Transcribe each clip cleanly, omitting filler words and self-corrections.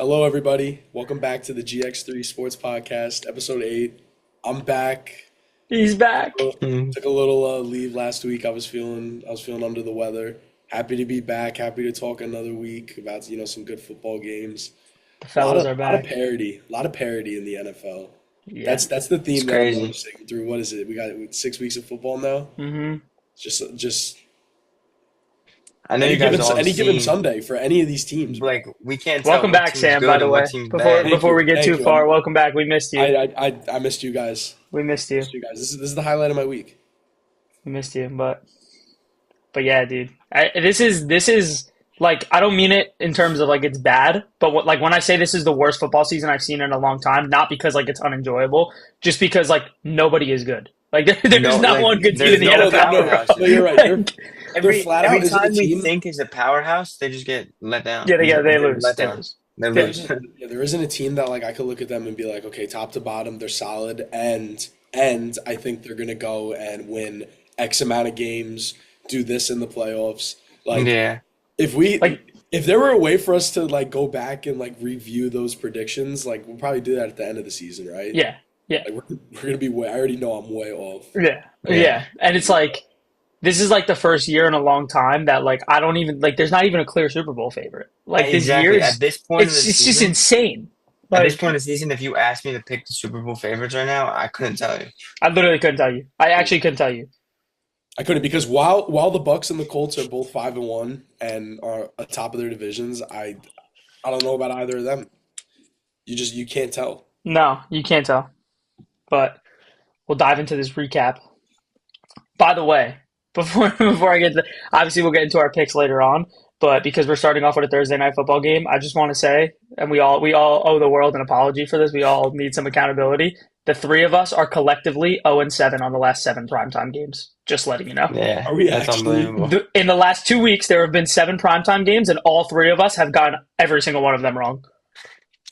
Hello, everybody. Welcome back to the GX3 Sports Podcast, episode 8. I'm back. He's back. Took a little leave last week. I was feeling under the weather. Happy to be back. Happy to talk another week about some good football games. The A lot fellas of are lot of back. parity. A lot of parity in the NFL. Yeah. That's the It's theme that I'm crazy. noticing through. What is it? We got 6 weeks of football now. hmm Just I know any you guys given all have any given seen, Sunday for any of these teams, bro. like, we can't tell Welcome what back, team's Sam, by good the and what way. team's Before bad. Thank before you, we get thank too you. far, welcome back. We missed you. I missed you guys. We missed you. Missed you guys. This is the highlight of my week. We missed you. But yeah, dude. This is like I don't mean it in terms of like it's bad, but like when I say this is the worst football season I've seen in a long time, not because like it's unenjoyable, just because like nobody is good. Like there's No, not like, one good team there's in the no NFL. No, you're right. Like, They're flat out. Every Is it a time we team? think is a powerhouse, they just get let down. they They're lose. let They down. lose. They They There lose. lose. isn't, yeah, there isn't a team that like I could look at them and be like, okay, top to bottom, they're solid, and I think they're gonna go and win X amount of games, do this in the playoffs. Like Yeah. if we Like if there were a way for us to like go back and like review those predictions, like we'll probably do that at the end of the season, right? yeah. Yeah. Like we're gonna be way. I already know I'm way off. Yeah. Yeah. Yeah. And it's like this is like the first year in a long time that like I don't even like there's not even a clear Super Bowl favorite. Like this year Exactly. is it's just insane. At this Like point in the season, if you asked me to pick the Super Bowl favorites right now, I couldn't tell you. I literally couldn't tell you. I actually couldn't tell you. I couldn't because while the Bucks and the Colts are both 5-1 and are atop of their divisions, I don't know about either of them. You can't tell. No, you can't tell. But we'll dive into this recap. By the way, before I get to obviously we'll get into our picks later on, but because we're starting off with a Thursday night football game, I just want to say, and we all owe the world an apology for this. We all need some accountability. The three of us are collectively 0-7 on the last seven primetime games. Just letting you know. Yeah, Are we that's actually? unbelievable. In the last 2 weeks, there have been seven primetime games, and all three of us have gotten every single one of them wrong.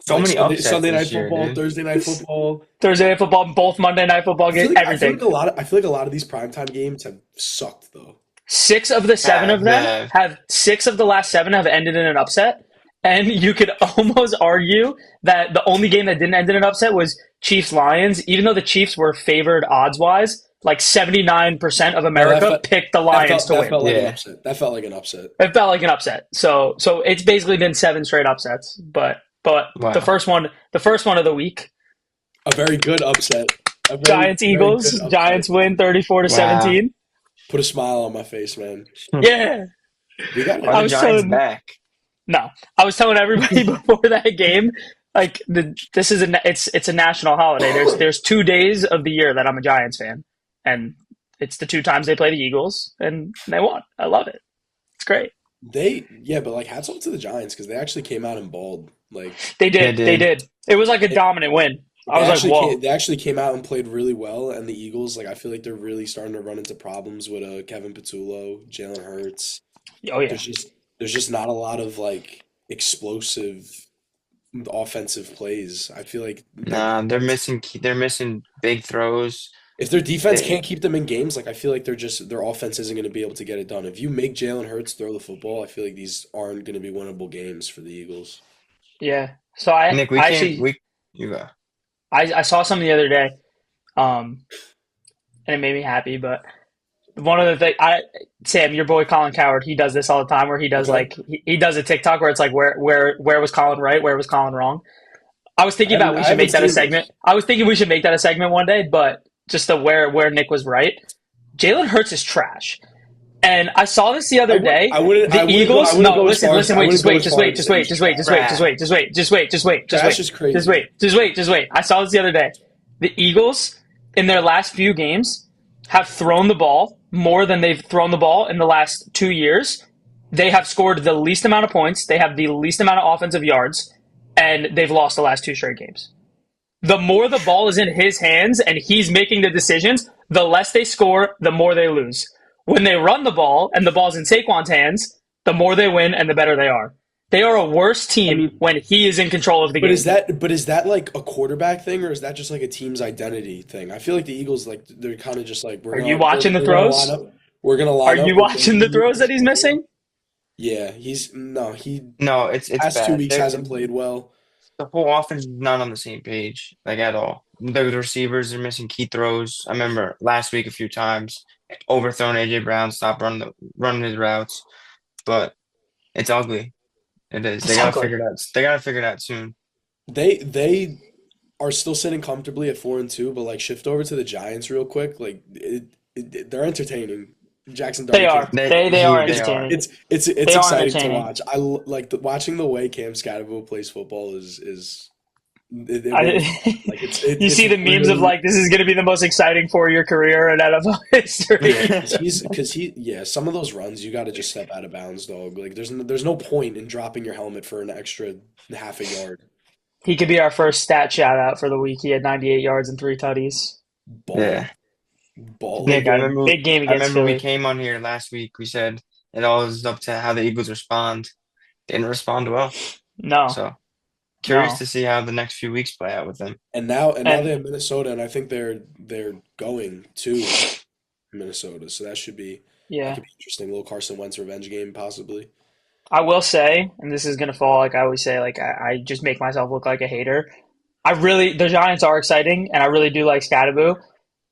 So Like many upsets Sunday night this year, football, dude. Thursday night football. Thursday night football, both Monday night football games, everything. I feel like a lot of these primetime games have sucked though. Six of the seven of them Yeah. have six of the last seven have ended in an upset. And you could almost argue that the only game that didn't end in an upset was Chiefs Lions, even though the Chiefs were favored odds wise, like 79% of No, America picked the Lions to that win. felt like an Yeah. upset. That felt like an upset. It felt like an upset. So it's basically been seven straight upsets. But the Wow. first one of the week, A very good upset. A very, Giants very Eagles. good upset. Giants win 34 to Wow. 17. Put a smile on my face, man. Yeah. We got Are I the was Giants telling back? No, I was telling everybody before that game, like this is it's a national holiday. There's 2 days of the year that I'm a Giants fan, and it's the two times they play the Eagles, and they won. I love it. It's great. but like hats off to the Giants because they actually came out and balled. Like They They did. They did. did. It was like a dominant win. I was like, whoa. they actually came out and played really well. And the Eagles, like I feel like they're really starting to run into problems with Kevin Patullo, Jalen Hurts. Oh yeah. There's just not a lot of like explosive offensive plays. I feel like Nah, they're missing big throws. if their defense They, can't keep them in games, like I feel like their offense isn't going to be able to get it done. If you make Jalen Hurts throw the football, I feel like these aren't going to be winnable games for the Eagles. Yeah. So I Nick, we I can't. actually You go. I saw something the other day, um, and it made me happy. But one of the things, Sam, your boy Colin Coward, he does this all the time where he does Okay, like he does a TikTok where it's like where was Colin right, where was Colin wrong. I was thinking about we I should haven't make that a seen segment. this. I was thinking we should make that a segment one day, but just the where Nick was right. Jalen Hurts is trash. And I saw this the other day. The Eagles. No, listen, I wait, wouldn't just go wait, as just far wait, as just saying wait, he's just wait, just trash. wait, just wait, just wait, just wait, just wait, just wait, Trash just is wait, just crazy. wait, just wait, just wait. I saw this the other day. The Eagles, in their last few games, have thrown the ball more than they've thrown the ball in the last 2 years. They have scored the least amount of points. They have the least amount of offensive yards, and they've lost the last two straight games. The more the ball is in his hands and he's making the decisions, the less they score, the more they lose. When they run the ball and the ball's in Saquon's hands, the more they win and the better they are. They are a worse I team mean, when he is in control of the but is game. that like a quarterback thing or is that just like a team's identity thing? I feel like the Eagles like they're kind of just like Are you watching the throws? we're gonna Are line you up with watching the throws that he's missing? Yeah, he no, it's past two bad. weeks hasn't played well. the whole offense is not on the same page, like at all. The receivers are missing key throws. I remember last week a few times overthrown AJ Brown, stopped running his routes, but it's ugly. It is. They It's gotta ugly. figure it out. They gotta figure it out soon. They are still sitting comfortably at 4-2, but like shift over to the Giants real quick. Like they're entertaining. Jackson Dart, They you can't. are. They are They are. entertaining. It's They are exciting to entertaining. watch. Like watching the way Cam Scatterville plays football is it really I, like you it's see the memes of really like this is going to be the most exciting 4-year career in NFL history. yeah, some of those runs you got to just step out of bounds, dog. Like there's no point in dropping your helmet for an extra half a yard. He could be our first stat shout out for the week. He had 98 yards and 3 tutties. Balling, Yeah. balling. Big Nick, I game. remember Big game I against remember we Philly. came on here last week. We said it all is up to how the Eagles respond. They didn't respond well. No, So curious no. to see how the next few weeks play out with them. And now they And have Minnesota, and I think they're going to Minnesota, so that yeah, could be interesting. A little Carson Wentz revenge game, possibly. I will say, and this is going to fall like I always say, like I just make myself look like a hater. The Giants are exciting, and I really do like Scattaboo.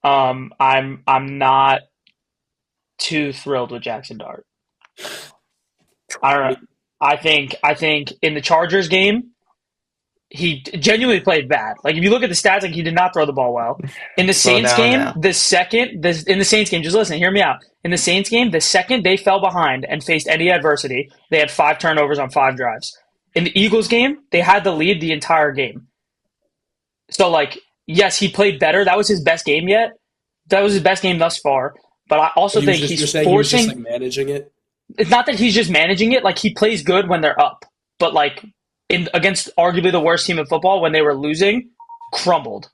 I'm not too thrilled with Jackson Dart. I I don't know. mean, I think in the Chargers game, he genuinely played bad. Like if you look at the stats, like he did not throw the ball well. In the Slow Saints down game, now. in the Saints game, just listen, hear me out. In the Saints game, the second they fell behind and faced any adversity, they had 5 turnovers on 5 drives. In the Eagles game, they had the lead the entire game. So like, yes, he played better. That was his best game yet. That was his best game thus far. But I also think he's you're saying he was just like forcing. managing it. It's not that he's just managing it. Like he plays good when they're up, but like in against arguably the worst team in football when they were losing, crumbled.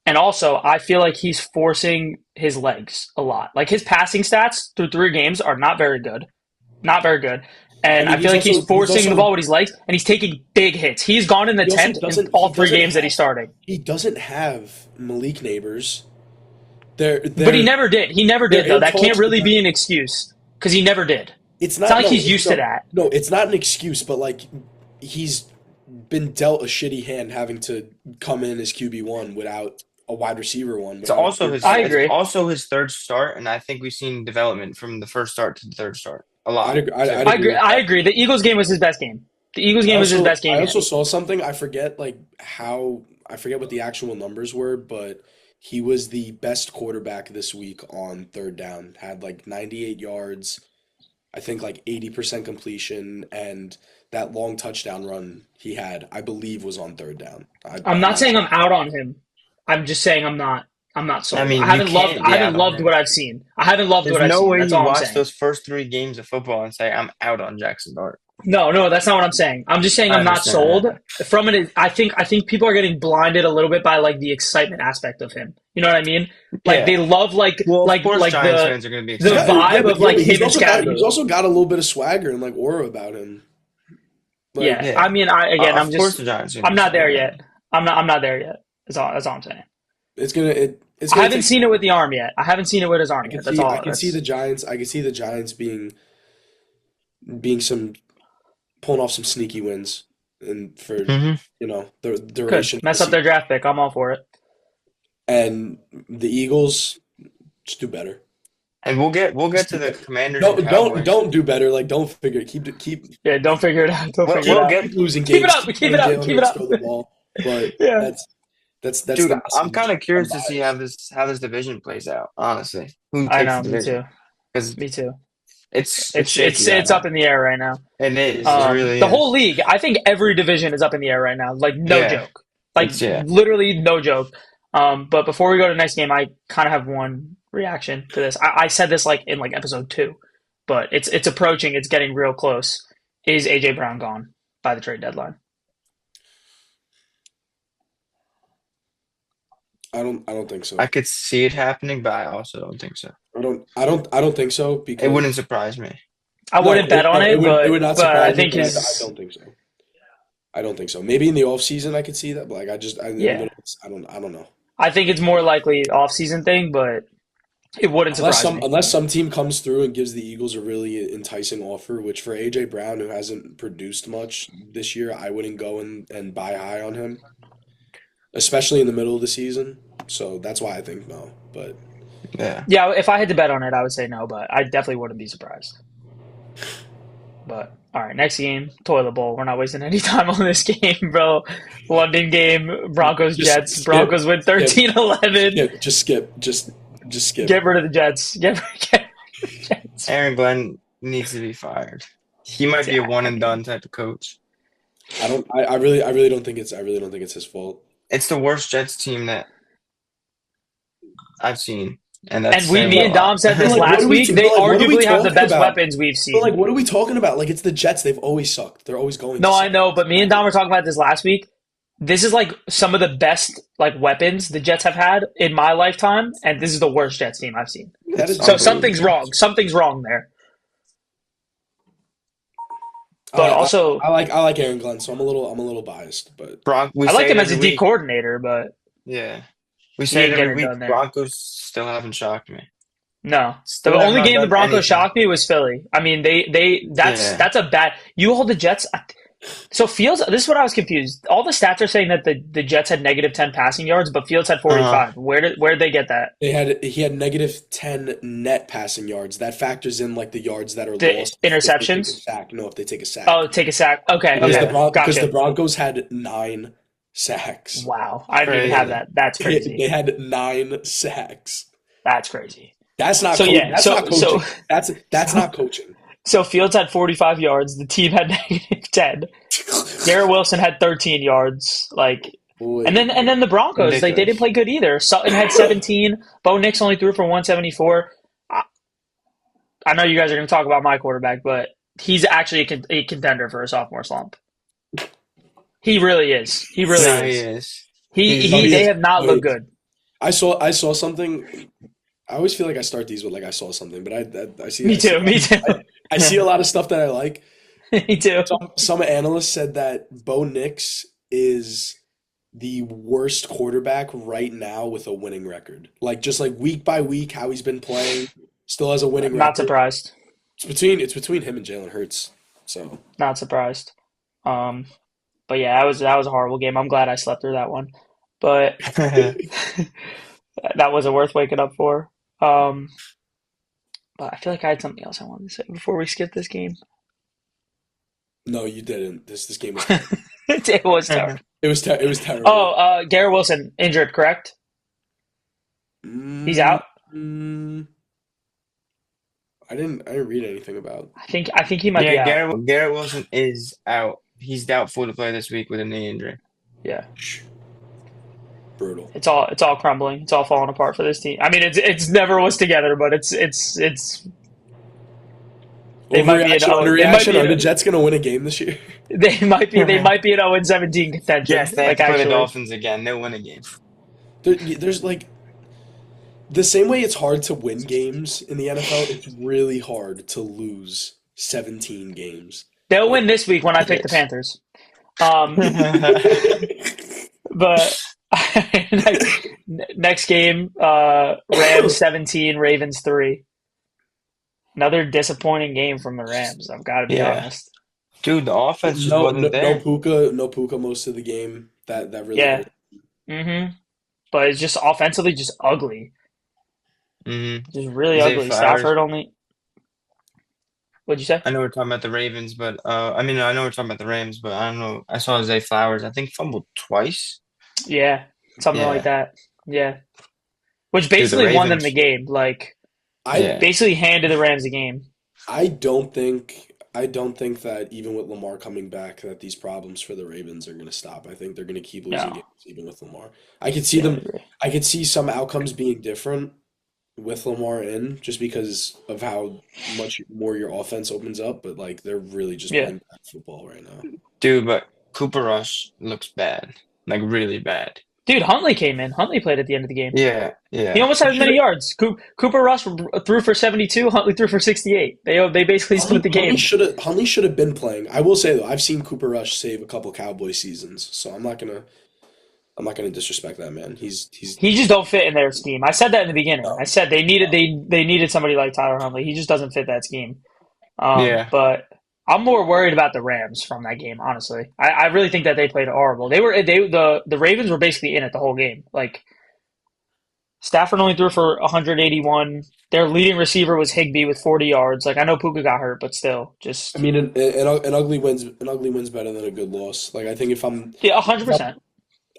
And also, I feel like he's forcing his legs a lot. Like his passing stats through 3 games are not very good, not very good. I And mean, I feel like he's he's forcing the also ball with his legs, and he's taking big hits. He's gone in the he also tent in doesn't all 3 games that he's starting. he doesn't have Malik Neighbors. But he They're never did. He never they're did though. That can't really intolerant. be an excuse because he never did. It's It's not not like he's used to no that. no, it's not an excuse, but like he's been dealt a shitty hand having to come in as QB1 without a wide receiver one, It's without a also clear his I threat. it's agree. also his third start, and I think we've seen development from the first start to the third start. A I'd lot agree, too. I'd I agree agree. with I that. agree. The Eagles game was his best game. The Eagles game was his best I game yet. also saw something. I forget what the actual numbers were, but he was the best quarterback this week on third down. Had like 98 yards, I think like 80% completion, and that long touchdown run he had, I believe, was on third down. I'm I'm not not saying sure. I'm out on him. I'm just saying I'm not. I'm not I sold. mean, you can't I be haven't out on loved him. what I've seen. I haven't loved There's what I've no seen. way That's you all I'm watch saying. those first 3 games of football and say I'm out on Jackson Dart. No, that's not what I'm saying. I'm just saying I I'm not understand sold that. from it. I think people are getting blinded a little bit by like the excitement aspect of him. You know what I mean? Like they Yeah. love Well, of course, like Giants fans are going to be the excited about Yeah, vibe him. of like but him and he's Scatterboo. also got a little bit of swagger and like aura about him. Like Yeah, Yeah. I mean, Of course, the Giants are going to I'm be not there excited about yet. him. I'm not there yet. That's all I'm saying. it's I gonna haven't take seen it time. with the arm yet. I haven't seen it with his arm yet. That's I all. can see the That's Giants. I can see the Giants being some pulling off some sneaky wins and for Hmm. the Good. duration of the Mess up their season. draft pick. I'm all for it. And the Eagles just do better. And we'll get Just to do the better. Commanders and Don't Cowboys. do better. Like don't figure keep Yeah, don't figure it out. Don't We'll, figure it we'll out. get, keep losing Keep it games. up. Keep Keep it letting up. Jalen Keep it Hurts up. throw the ball. But Yeah. that's dude. the I'm kind message. of curious to see how Unbiased. this division plays out. Honestly, who I takes the know. Me division? too. Because Me too. it's It's shaky it's right it's up now. in the air right now. It is. It really The whole is. league. I think every division is up in the air right now. Like no Yeah. joke. Like Yeah. literally no joke. But before we go to the next game, I kind of have one reaction to this. I said this like in like episode 2, but it's approaching. It's getting real close. Is AJ Brown gone by the trade deadline? I don't think I so. could see it happening, but I also don't think so. I don't think so It because wouldn't surprise me. I wouldn't bet on it, it would not but I surprise me, think but I his don't think so. I don't think so. Maybe in the off season I could see that, but like in the yeah. middle, I don't know. I think it's more likely off season thing, but It wouldn't surprise me. Unless some team comes through and gives the Eagles a really enticing offer, which for AJ Brown, who hasn't produced much this year, I wouldn't go and buy high on him, especially in the middle of the season. So that's why I think no. But Yeah. Yeah, if I had to bet on it, I would say no, but I definitely wouldn't be surprised. But all right, next game, toilet bowl. We're not wasting any time on this game, bro. London game, Broncos just Jets. Broncos win skip, 13-11. just skip. Get rid of the Jets. Get rid of the Jets. Aaron Glenn needs to be fired. He might be a one and done type of coach. I really don't think it's his fault. It's the worst Jets team that I've seen, and And that's saying me a and Dom lot. said this Like, last week. They what are we arguably have the talking best about? weapons we've But like, seen. what are we talking about? Like, it's the Jets. They've always sucked. They're always going to No, I suck. know, but me and Dom were talking about this last week. This is like some of the best like weapons the Jets have had in my lifetime, and this is the worst Jets team I've seen. That is So Unbelievable. something's wrong. Something's wrong there. I, But I, also, I like Aaron Glenn, so I'm a little biased, but We I like say him it as a every D week. coordinator, but Yeah, we he say ain't it getting every it week. done there. Broncos still haven't shocked me. No. The Still have only not game the done Broncos anything. shocked me was Philly. I mean, Yeah. that's a bad. You hold the Jets. So Fields, this is what I was confused. All the stats are saying that the Jets had negative 10 passing yards, but Fields had Uh-huh. 45. Where did they get that? he had negative 10 net passing yards. That factors in like the yards that are The lost if they take a interceptions? sack. No, if they take a sack. Oh, take a sack. Okay, Because Yeah. okay, because the gotcha. Broncos had 9 sacks. Wow, I didn't even have Crazy. that. That's They crazy. had 9 sacks. That's crazy. That's not So yeah, that's not so coaching. That's not coaching. so Fields had 45 yards. The team had negative 10. Garrett Wilson had 13 yards. Like, Boy. and then the Broncos, like they didn't Ridiculous. play good either. Sutton had 17. Bo Nix only threw for 174. I know you guys are going to talk about my quarterback, but he's actually a contender for a sophomore slump. He really is. He really No, he is. is. He He's- they have not looked Wait. good. I saw something. I always feel like I start these with like I saw something, but I see Me I see- too. Me too. I see a lot of stuff that I like. Me too. Some analysts said that Bo Nix is the worst quarterback right now with a winning record. Like just like week by week, how he's been playing, still has a winning Not record. surprised. It's between him and Jalen Hurts. So Not surprised. But yeah, that was a horrible game. I'm glad I slept through that one. But that wasn't worth waking up for. But I feel like I had something else I wanted to say before we skip this game. no, you didn't. This game was It was terrible. it was terrible. Oh, Garrett Wilson injured, correct? He's out. Mm, I didn't read anything about. I think he might be Yeah, out. Garrett Wilson is out. He's doubtful to play this week with a knee injury. Yeah, Brutal. it's all crumbling. It's all falling apart for this team. I mean, it's never was together, but it's they might be Overreaction. Are the Jets gonna win a game this year? they might be an 0-17 contention. Yes, they have Like to play the actually, Dolphins again. They'll win a game. There's like the same way it's hard to win games in the NFL, it's really hard to lose 17 games. they'll win this week when I pick the Panthers. But next game, Rams 17, Ravens 3. Another disappointing game from the Rams. I've got to be Yeah. honest. Dude, the offense just No, wasn't there. No Puka most of the game. That really Yeah. hurt. Mm-hmm. But it's just offensively just ugly. Mm-hmm. Just really Zay ugly. Flowers. Stafford only. What'd you say? I know we're talking about the Ravens, but I mean, I know we're talking about the Rams, but I don't know. I saw Zay Flowers. I think fumbled twice. Yeah, something Yeah. like that. Yeah. Which the basically won them Ravens- the game. Like, Yeah. basically handed the Rams the game. I don't think that even with Lamar coming back, that these problems for the Ravens are going to stop. I think they're going to keep losing No. games even with Lamar. I could see Yeah, I them. agree. I could see some outcomes being different with Lamar in, just because of how much more your offense opens up. But like they're really just Yeah. playing bad football right now. Dude, but Cooper Rush looks bad. Like, really bad. Dude, Huntley came in. Huntley played at the end of the game. Yeah, He yeah. almost had as many yards. Cooper Rush threw for 72. Huntley threw for 68. They basically split the game. Huntley should have been playing. I will say though, I've seen Cooper Rush save a couple Cowboy seasons, so I'm not gonna I'm not gonna disrespect that man. He's He just don't fit in their scheme. I said that in the beginning. I no. said they needed somebody like Tyler Huntley. He just doesn't fit that scheme. Yeah. But I'm more worried about the Rams from that game, honestly. I really think that they played horrible. The Ravens were basically in it the whole game. Like Stafford only threw for 181. Their leading receiver was Higbee with 40 yards. Like I know Puka got hurt, but still, I just mean, an ugly win's better than a good loss. Like yeah, 100%.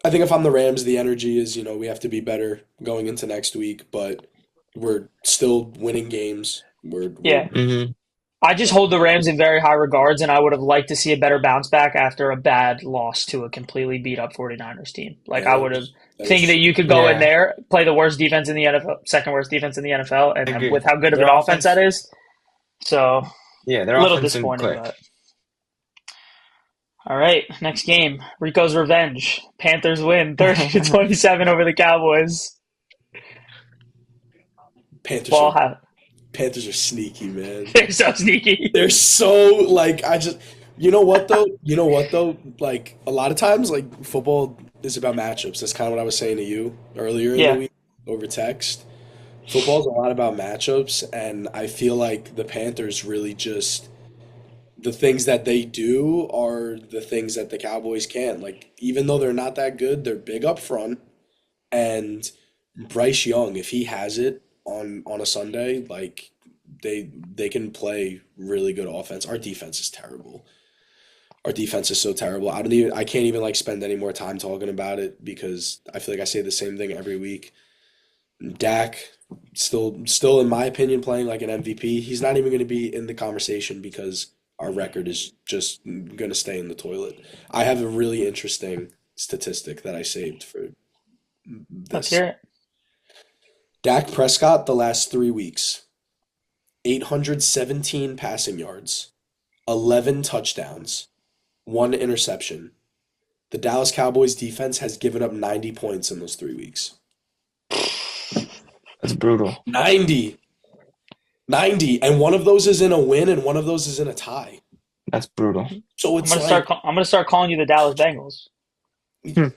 I think if I'm the Rams, the energy is, we have to be better going into next week, but we're still winning games. We're Yeah. Hmm. I just hold the Rams in very high regards, and I would have liked to see a better bounce back after a bad loss to a completely beat up 49ers team. Like yeah, I would have that is think that true. you could go in Yeah. there, play the worst defense in the NFL, second worst defense in the NFL, I and with agree. how good of Their an offense that offense, is. So yeah, their a little offense didn't disappointed, click. but all right. Next game, Rico's revenge. Panthers win 30-27 over the Cowboys. Panthers Ball are have Panthers are sneaky, man. they're so sneaky. They're so like I just you know what though? You know what though? Like a lot of times like football is about matchups. That's kind of what I was saying to you earlier in the Yeah, week over text. Football's a lot about matchups, and I feel like the Panthers really just the things that they do are the things that the Cowboys can. Like even though they're not that good, they're big up front. And Bryce Young, if he has it on a Sunday, like they can play really good offense. Our defense is terrible. Our defense is so terrible. I can't even like spend any more time talking about it because I feel like I say the same thing every week. Dak still in my opinion playing like an MVP. He's not even going to be in the conversation because our record is just going to stay in the toilet. I have a really interesting statistic that I saved for let's this. hear it. Dak Prescott the last 3 weeks, 817 passing yards, 11 touchdowns, one interception. The Dallas Cowboys defense has given up 90 points in those 3 weeks. That's brutal. 90. 90. And one of those is in a win and one of those is in a tie. That's brutal. So I'm it's gonna start. like I'm gonna start calling you the Dallas Bengals. Hmm.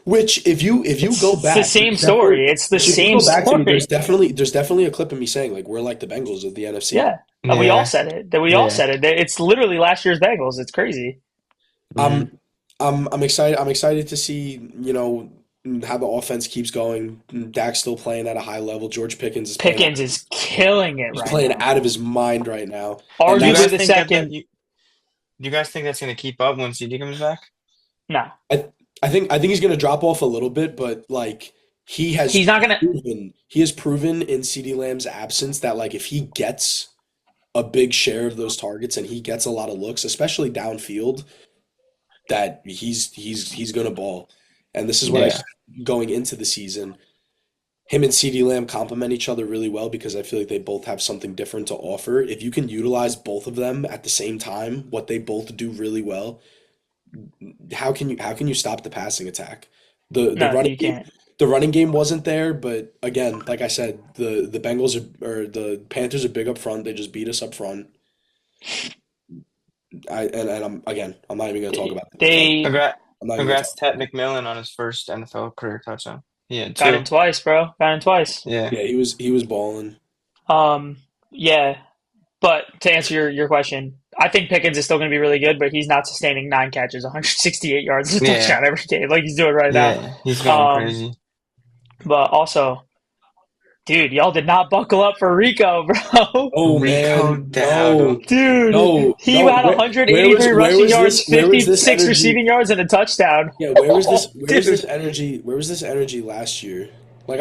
which if you go It's the back, same story. It's the if you same go back to me, there's story. definitely a clip of me saying like we're like the Bengals of the NFC. Yeah, and we all Yeah. said it. That we all Yeah. said it. It's literally last year's Bengals. It's crazy. Hmm. I'm excited. I'm excited to see, how the offense keeps going. Dak's still playing at a high level. George Pickens is playing Pickens is killing it he's right playing now. out of his mind right now. And Do you that's Arguably guys the think second. do you guys think that's gonna keep up when CD comes back? No, I I think he's gonna drop off a little bit, but like he's not gonna. he has proven in CeeDee Lamb's absence that like if he gets a big share of those targets and he gets a lot of looks, especially downfield, that he's gonna ball. And this is what I Yeah. said going into the season. Him and CeeDee Lamb complement each other really well because I feel like they both have something different to offer. If you can utilize both of them at the same time, what they both do really well, how can you stop the passing attack? The No, running you game can't. the running game wasn't there, but again, like I said, the Bengals or the Panthers are big up front. They just beat us up front. And I'm not even gonna talk about the defense. They Congrats, I'm not even gonna congrats talk to Ted about it. McMillan on his first NFL career touchdown. He had got in two. twice, bro. Got in twice. Yeah. Yeah, he was balling. Um, yeah. But to answer your question, I think Pickens is still going to be really good, but he's not sustaining 9 catches, 168 yards, a Yeah. touchdown every game like he's doing right now. Yeah. He's going Um, crazy. but also, dude, y'all did not buckle up for Rico, bro. Oh Rico man, Dowdle. no, Dude, he no. had Where was 183 where rushing was yards, this where was this 56 energy? receiving yards, and a touchdown. Yeah, where was this Dude, energy? Where was this energy last year? Like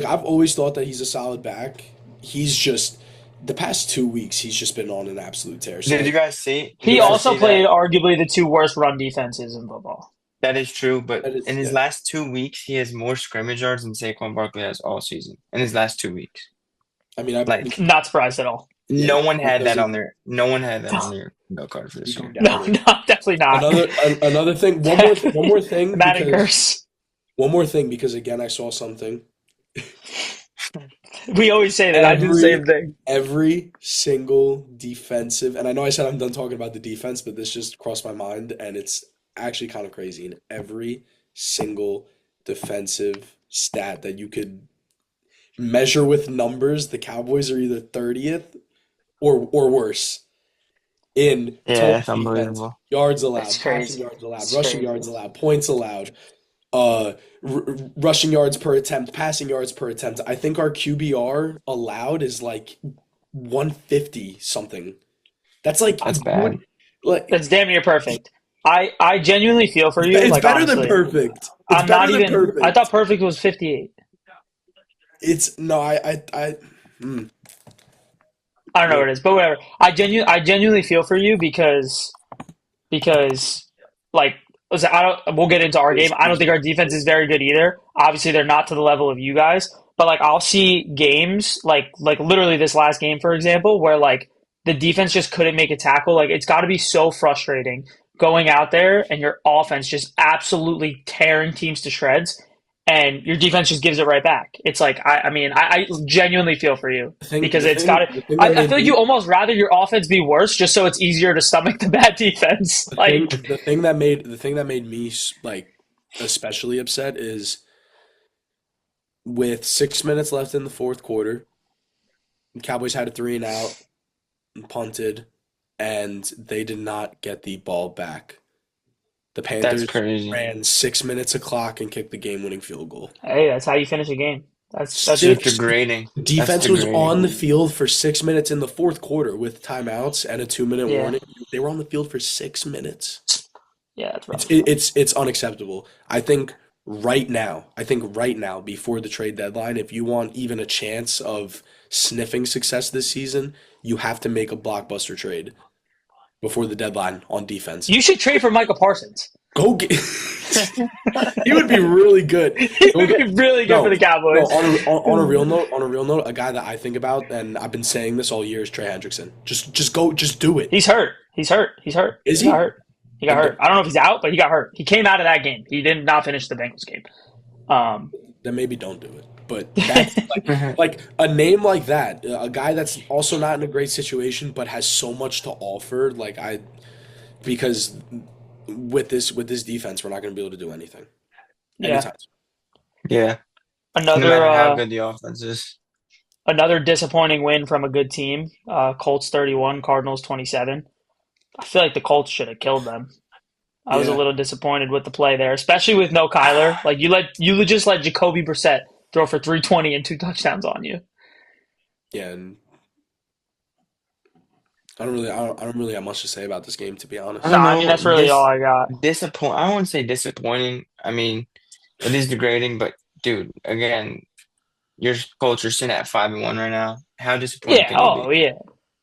I've always thought that he's a solid back. He's just the past 2 weeks he's just been on an absolute tear. Did So you guys see? Did you he guys also see played that? arguably the two worst run defenses in football. That is true, but that is in his yeah. last 2 weeks, he has more scrimmage yards than Saquon Barkley has all season. In his last 2 weeks, I mean like Not surprised at all. yeah, no one had because that of on their no one had that on No, their no card for this Rico year. no, Dowdle. definitely not. Another thing. One more thing Madden because curse. again I saw something. We always say that. I do the Every same thing. every single defensive, and I know I said I'm done talking about the defense, but this just crossed my mind, and it's actually kind of crazy. In every single defensive stat that you could measure with numbers, the Cowboys are either 30th or worse in Yeah, total it's defense, unbelievable. yards That's allowed, passing crazy. yards allowed, It's rushing yards crazy. allowed, points allowed, rushing yards per attempt, passing yards per attempt. I think our QBR allowed is like 150 something. That's like That's you bad. would like That's damn near perfect. I genuinely feel for you. it's Like better than honestly, perfect. It's I'm better not than even. I perfect. thought perfect was 58. It's no, mm, I don't know yeah, what it is, but whatever. I genuinely feel for you because like listen, I don't. We'll get into our game. I don't think our defense is very good either. Obviously, they're not to the level of you guys. But like, I'll see games like literally this last game, for example, where like the defense just couldn't make a tackle. Like, it's got to be so frustrating going out there and your offense just absolutely tearing teams to shreds, and your defense just gives it right back. It's like I mean, I genuinely feel for you because it's got to. the thing that I made feel like you me almost rather your offense be worse just so it's easier to stomach the bad defense. Like, the thing that made me like especially upset is with 6 minutes left in the fourth quarter, the Cowboys had a three and out and punted, and they did not get the ball back. The That's Panthers crazy. ran 6 minutes of clock and kicked the game-winning field goal. hey, that's how you finish a game. That's That's Six degrading. That's Defense was degrading. on the field for 6 minutes in the fourth quarter with timeouts and a 2 minute yeah, warning. They were on the field for 6 minutes. yeah, that's It's rough. it, it's unacceptable. I think right now before the trade deadline, if you want even a chance of sniffing success this season, you have to make a blockbuster trade before the deadline on defense. You should trade for Michael Parsons. Go get. He would be really good. He Go would get be really good for no, the no. Cowboys. On a real note, a guy that I think about and I've been saying this all year is Trey Hendrickson. Just do it. He's hurt. He's hurt. He's hurt. Is He got he? hurt. He got Then hurt. I don't know if he's out, but he got hurt. He came out of that game. He did not finish the Bengals game. Um, then maybe don't do it. But that's like a name like that, a guy that's also not in a great situation but has so much to offer. Because with this defense, we're not going to be able to do anything yeah. anytime. Yeah. No Another matter how good the offense is. another disappointing win from a good team. Colts 31, Cardinals 27. I feel like the Colts should have killed them. I was a Yeah, little disappointed with the play there, especially with no Kyler. Like you just let Jacoby Brissett throw for 320 and two touchdowns on you. yeah, and I don't really have much to say about this game to be I No, honest. don't I mean know. that's really all I got. I wouldn't say disappointing. I mean, it is degrading, but dude, again, your culture's sitting at 5-1 right now. How disappointed Yeah. can you Oh be? yeah.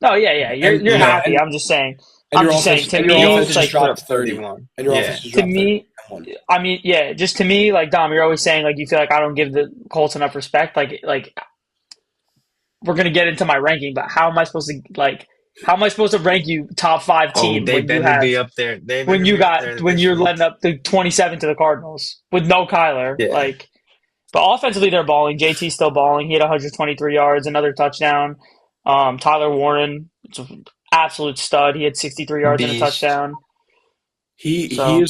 No. Yeah. Yeah. And You're You know, happy. I'm just saying. and I'm your just saying. offense To and your your me, offense offense just just put like up dropped 30. 31. And your Yeah. offense just to dropped 30 me, and won. I mean, yeah. Just to me, like Dom, you're always saying like you feel like I don't give the Colts enough respect. Like we're gonna get into my ranking, but how am I supposed to like? How am I supposed to rank you top five Oh, team they when you better have be up there. They better be up there when this you're week. letting up the 27 to the Cardinals with no Kyler? Yeah. Like, but offensively they're balling. JT's still balling. He had 123 yards, another touchdown. Tyler Warren, it's an absolute stud. He had 63 yards and a Beast. touchdown. He So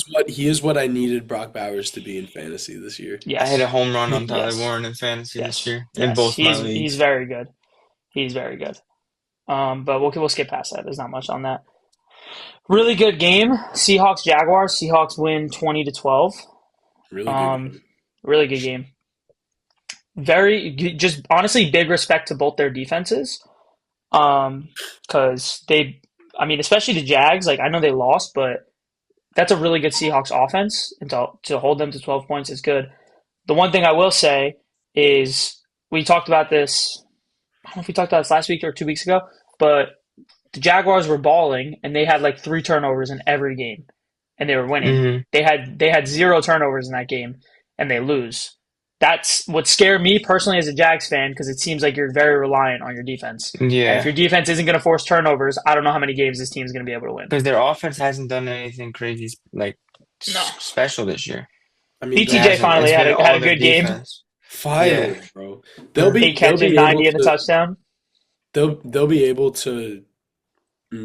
is what I needed Brock Bowers to be in fantasy this year. I hit a yes, home run on He Tyler yes, Warren in fantasy this yes, year in yes. both my He's leagues. very good. He's very good. But we'll skip past that. There's not much on that. Really good game. Seahawks Jaguars. Seahawks win 20-12. really good Um, game. really good game. Very just honestly big respect to both their defenses. Because I mean, especially the Jags. Like I know they lost, but that's a really good Seahawks offense, and to hold them to 12 points is good. The one thing I will say is we talked about this. I don't know if we talked about this last week or 2 weeks ago, but the Jaguars were balling and they had like three turnovers in every game and they were winning. Hmm. They had zero turnovers in that game and they lose. That's what scared me personally as a Jags fan because it seems like you're very reliant on your defense. And if Yeah. your defense isn't going to force turnovers, I don't know how many games this team's going to be able to win. Because their offense hasn't done anything crazy like No. special this year. I mean, It BTJ hasn't. finally It's been had all a their good game. defense. Yeah. finally, bro. Eight They'll catches, be able 90 and a to touchdown. they'll be able to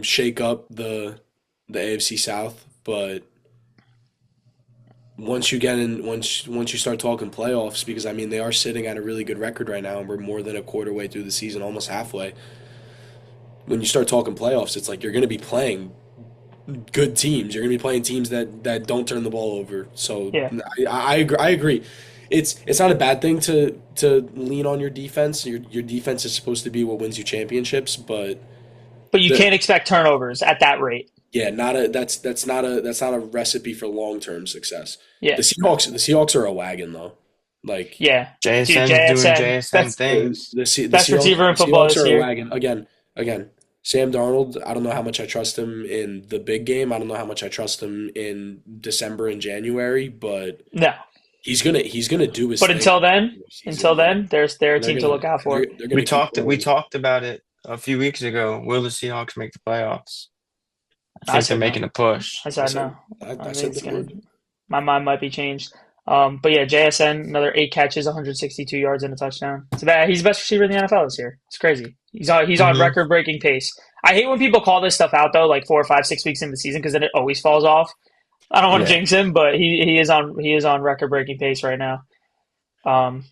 shake up the AFC South, but once you start talking playoffs, because I mean they are sitting at a really good record right now, and we're more than a quarter way through the season, almost halfway. When you start talking playoffs, it's like you're going to be playing good teams. You're going to be playing teams that don't turn the ball over. So Yeah. I agree. I agree. It's not a bad thing to lean on your defense. Your defense is supposed to be what wins you championships, but But you the can't expect turnovers at that rate. yeah, not a that's not a recipe for long term success. Yeah. The Seahawks are a wagon though. Like Yeah. Dude, JSN's doing JSN. JSN That's things. best receiver in The football Seahawks this are a year. wagon again. Sam Darnold, I don't know how much I trust him in the big game. I don't know how much I trust him in December and January, but No. he's gonna do his But thing in the until season. then, they're a team to look out for. They're We gonna keep talked we rolling. talked about it a few weeks ago. Will the Seahawks make the playoffs? I I think they're said no. making a push. I I said said no. I I think said it's they gonna. would. My mind might be changed. But yeah, JSN another 8 catches, 162 yards and a touchdown. It's bad. He's the best receiver in the NFL this year. It's crazy. He's on Hmm. record breaking pace. I hate when people call this stuff out though, like 4 or 5, 6 weeks into the season, because then it always falls off. I don't want to Yeah. jinx him, but he is on record breaking pace right now. Um,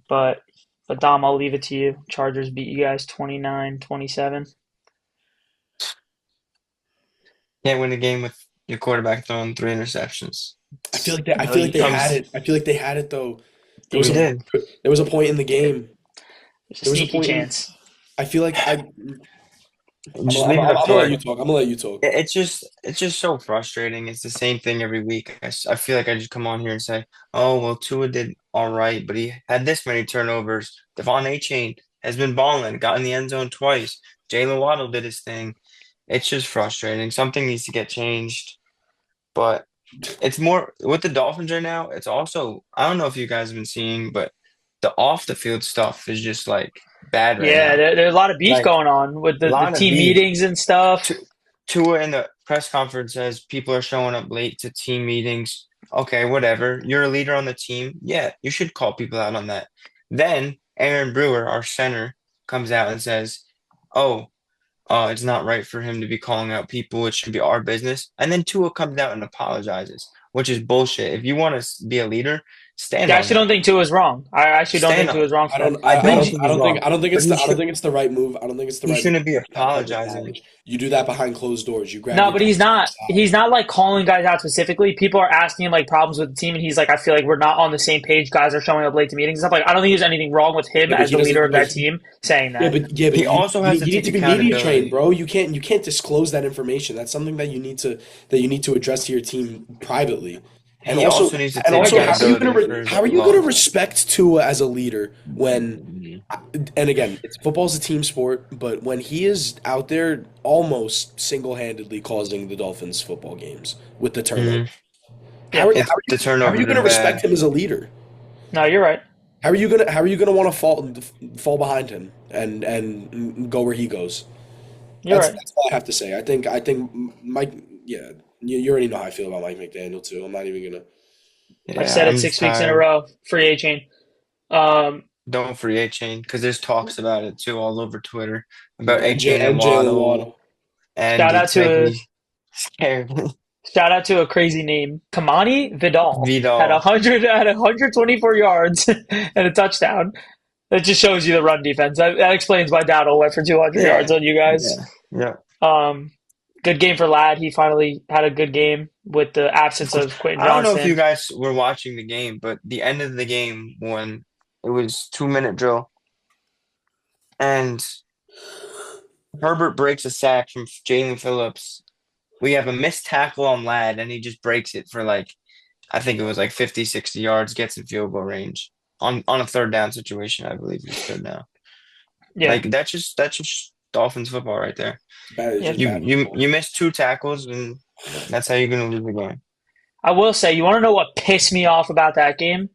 but but Dom, I'll leave it to you. Chargers beat you guys 29-27. Can't win a game with your quarterback throwing 3 interceptions. I No, feel like you they can't. had Comes it. I feel like they had it though. There They was we a did. did. there was a point in the game. There's a There was a sneaky point in. chance. I feel like Just leave it I'm up to gonna let our. you talk. I'm gonna let you talk. It's just so frustrating. It's the same thing every week. I feel like I just come on here and say, "Oh well, Tua did all right, but he had this many turnovers." Devon Achane has been balling, got in the end zone twice. Jalen Waddle did his thing. It's just frustrating. Something needs to get changed. But it's more with the Dolphins right now. It's also I don't know if you guys have been seeing, but the off the field stuff is just like bad right Yeah, now. there's a lot of beef Like going on with a the lot of team beef. meetings and stuff. Tu- Tua in the press conference says people are showing up late to team meetings. Okay, whatever. You're a leader on the team. Yeah, you should call people out on that. Then Aaron Brewer, our center, comes out and says, "Oh, it's not right for him to be calling out people. It should be our business." And then Tua comes out and apologizes, which is bullshit. If you want to be a leader, stand I on actually don't that. think Tua is wrong. I actually don't Stand think on. Tua is wrong for that. I I think don't think he's wrong, I don't think but it's I don't think it's the right move. I don't think it's the he right move shouldn't to be do that in public apologizing. knowledge. You do that behind closed doors. You grab no, your but he's coach not. aside. He's not like calling guys out specifically. People are asking him like problems with the team, and he's like, I feel like we're not on the same page. Guys are showing up late to meetings and stuff. Like, I don't think there's anything wrong with him Yeah, but as he the leader doesn't. of that team saying that. But He also has to you need take to be media trained, accountability. bro. You can't disclose that information. That's something that you need to address to your team privately. And He also needs to take I get it. accountability for his how are you gonna loss. respect Tua as a leader when and again, football's a team sport, but when he is out there almost single-handedly causing the Dolphins football games with the turnover, Hmm. Yeah. It's the how are you turnovers are gonna respect bad. him as a leader? No, you're right. How are you gonna want to fall behind him and go where he goes? You're right. That's all I have to say. I think Mike. Yeah, you already know how I feel about Mike McDaniel too. I'm not even gonna. I've Yeah, said it I'm just 6 weeks in a tired. row. Free A chain. Um, Don't free A Chain because there's talks about it too all over Twitter about A And, Chain and Jalen Waddle, Waddle. and shout out it's to making a me scared. Shout out to a crazy name. Kamani Vidal had Vidal. 124 yards and a touchdown. That just shows you the run defense. That explains why Dowdle went for 200 yards Yeah, on you guys. yeah, yeah. Um, Good game for Ladd. He finally had a good game with the Of absence course. of Quentin I don't know if you Johnston. guys were watching the game, but the end of the game when it was 2 minute drill and Herbert breaks a sack from Jalen Phillips. We have a missed tackle on Ladd, and he just breaks it for like, I think it was like 50, 60 yards, gets in field goal range on a third down situation, I believe it's third down. Yeah, Like that's just Dolphins football right there. It's yeah. just You bad you football. you miss 2 tackles, and that's how you're gonna lose the game. I will say, you want to know what pissed me off about that game?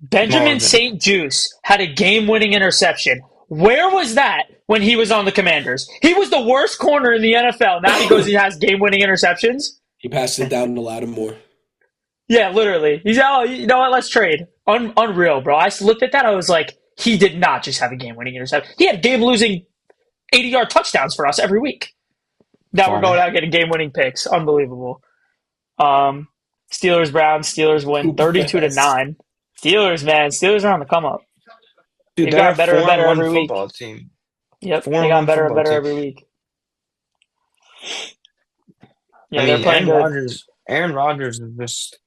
Benjamin Marvin. St. Juice had a game-winning interception. Where was that when he was on the Commanders? He was the worst corner in the NFL. Now he goes, he has game-winning interceptions. He passed it down to Lattimore. Yeah, literally. He's oh, you know what? Let's trade. Unreal, bro. I looked at that. I was like, he did not just have a game-winning interception. He had game-losing 80-yard touchdowns for us every week. Now we're Funny. going out getting game-winning picks. Unbelievable. Um, Steelers Browns. Steelers win Poop 32 to fest. 9. Steelers, man. Steelers are on the come up. Dude, They've they're a got better and four and better one every week. football team. Yep, Four they and got one better and football better team. every week. I Yeah, they're mean, playing good. Aaron Rodgers is just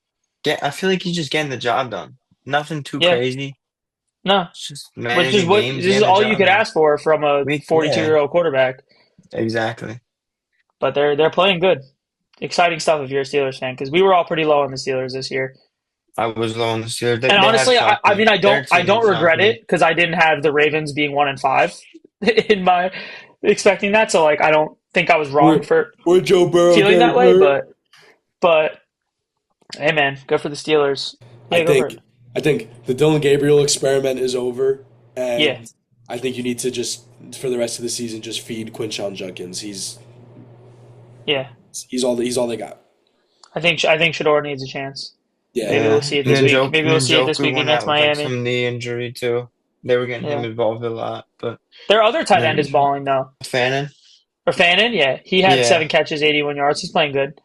I feel like he's just getting the job done. Nothing too Yeah, crazy. no, It's just which is managing what games, this is getting the all you job could done. ask for from a Yeah, 42-year-old quarterback. exactly. But they're playing good. Exciting stuff if you're a Steelers fan because we were all pretty low on the Steelers this year. I was low on the Steelers. And They have honestly, shocked I mean, me. Their I team don't has shocked regret me. it because I didn't have the Ravens being 1-5 in my expecting that. So like, I don't think I was wrong Where for where Joe Burrow feeling getting that way. hurt? But hey, man, good for the Steelers. I Yeah, go for it. think I think the Dylan Gabriel experiment is over, Yeah, and I think you need to just for the rest of the season just feed Quinshon Judkins. yeah. He's all they got. I think Shador needs a chance. Yeah, Maybe we'll Yeah, see it and this then week. Maybe we'll see it this Njoku week went against out with like Miami. some knee injury too. They were getting him Yeah. involved a lot, but Their other tight end then is balling though. Fannin. Or Fannin, yeah, he had Yeah, 7 catches, 81 yards. He's playing good.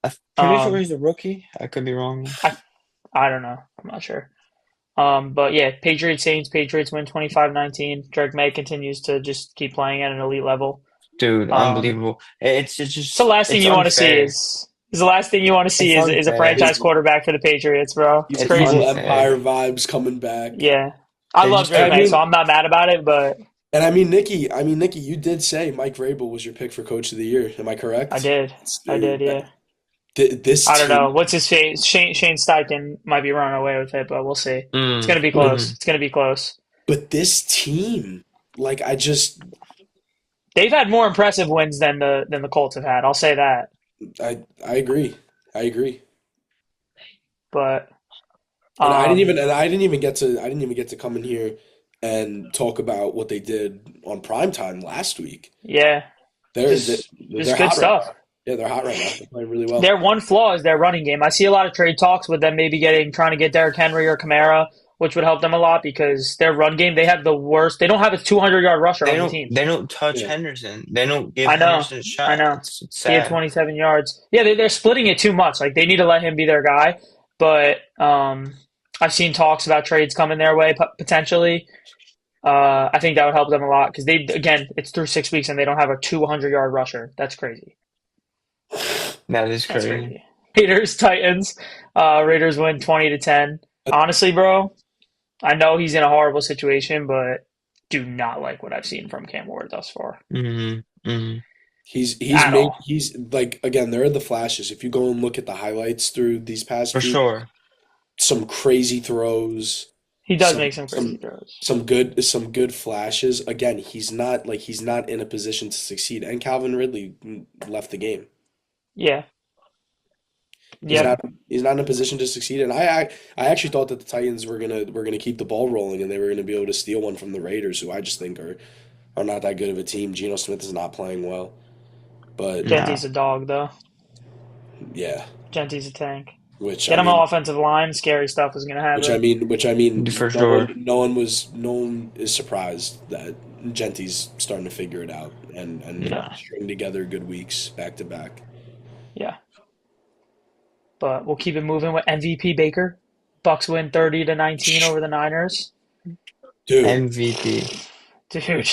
I'm pretty sure Um, he's a rookie. I could be wrong. I I don't know. I'm not sure. But yeah, Patriots Saints. Patriots win 25-19. Drake May continues to just keep playing at an elite level. Dude, Um, unbelievable. It's it's the just last thing it's you want to see unfair. is the last thing you want to see It's is a unfair. franchise His quarterback for the Patriots, bro. It's evil, It's evil crazy. unfair. empire vibes coming back. Yeah, I They love just And Drake I took May, so mean, I'm not mad about it. But Nikki, you did say Mike Vrabel was your pick for Coach of the Year. Am I I correct? did, I did, Dude, yeah. this I don't know. team, What's his face? Shane Steichen might be running away with it, but we'll see. It's mm, gonna be but close. hmm It's gonna be close. but this team, like I just They've had more impressive wins than the Colts have had. I'll say that. I agree. I agree. But And um, I didn't even get to come in here and talk about what they did on primetime last week. yeah, They're they're, just they're good hot right stuff. now. Yeah, they're hot right now. They're playing really well. Their one flaw is their running game. I see a lot of trade talks with them maybe trying to get Derrick Henry or Kamara, which would help them a lot because their run game, they have the worst. They don't have a 200-yard rusher on the team. they don't touch Yeah. Henderson. They don't give I know. Henderson a I shot. know. It's He had sad. 27 yards. Yeah, they're splitting it too much. Like they need to let him be their guy. But I've seen talks about trades coming their way potentially. I think that would help them a lot because it's through 6 weeks and they don't have a 200-yard rusher. That's crazy. That is That's crazy. crazy. Raiders Titans. Raiders win 20-10. Honestly, bro, I know he's in a horrible situation, but do not like what I've seen from Cam Ward thus far hmm hmm at all. He's like again, there are the flashes. If you go and look at the highlights through these For past weeks, sure. some crazy throws, He does some make some crazy throws. some good flashes. Again, he's not in a position to succeed. And Calvin Ridley left the game. Yeah. He's Yep. not he's not in a position to succeed. And I actually thought that the Titans were gonna keep the ball rolling and they were gonna be able to steal one from the Raiders, who I just think are not that good of a team. Geno Smith is not playing well. But No. Genty's a dog, though. yeah, Genty's a tank. which I Get him an mean offensive line. Scary stuff is going to happen. which I mean For sure. no one is surprised that Genty's starting to figure it out and No. string together good weeks back to back. Yeah. But we'll keep it moving with MVP Baker. Bucks win 30-19 over the Niners. Dude, MVP. Dude,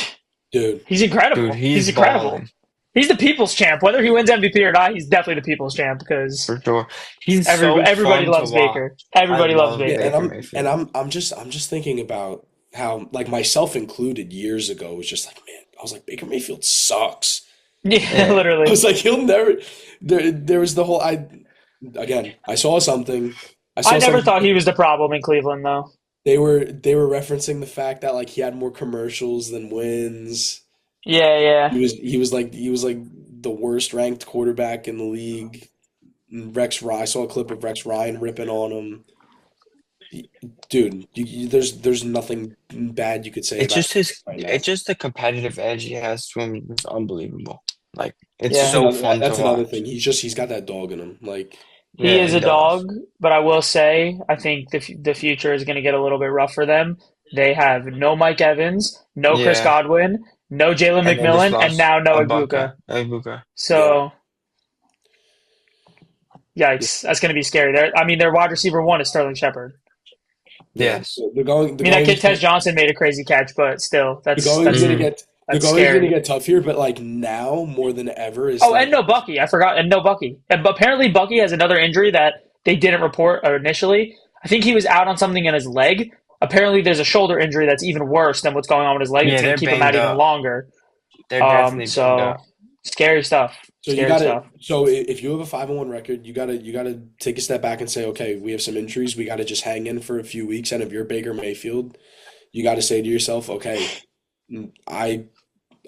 dude, he's Dude, incredible. He's he's incredible. balling. He's the people's champ. Whether he wins MVP or not, he's definitely the people's champ because For sure. He's so everybody fun to loves watch. Baker. I Everybody loves love yeah, Baker. Baker Mayfield. I'm just thinking about how like myself included years ago was just like, man, I was like Baker Mayfield sucks. Yeah, Yeah. I literally. was like, he'll never. There was the whole. I saw something. I I saw never something. thought he was the problem in Cleveland, though. They were referencing the fact that like he had more commercials than wins. Yeah, yeah. He was like the worst ranked quarterback in the league. I saw a clip of Rex Ryan ripping on him. Dude, there's nothing bad you could say It's about just him his right now. it's just the competitive edge he has to him is unbelievable. Like it's That's Yeah. so another fun to that's another watch. thing. He's got that dog in him. Like He Yeah, is he a does. dog, but I will say I think the future is going to get a little bit rough for them. They have no Mike Evans, no Chris Yeah. Godwin, no Jalen And they just McMillan, and lost now no Ibuka. Ibaka. Ibaka. yeah. So Yikes, that's going to be scary. I mean, their wide receiver one is Sterling Shepard. Yeah, Yes. they're going. I They're mean, that going. kid Tez Johnson made a crazy catch, but still, The going's gonna Hmm. get. The that's going's gonna scary. get tough here, but like now more than ever is Oh, like and no Bucky. I forgot. And no Bucky. And apparently, Bucky has another injury that they didn't report initially. I think he was out on something in his leg. Apparently, there's a shoulder injury that's even worse than what's going on with his leg. Yeah, It's going they're to keep him banged out even up. longer. They're definitely banged So up. scary stuff. so you Scary gotta stuff. so if you have a 5-1 record, you gotta take a step back and say, okay, we have some injuries. We gotta just hang in for a few weeks. And if you're Baker Mayfield, you gotta say to yourself, okay, I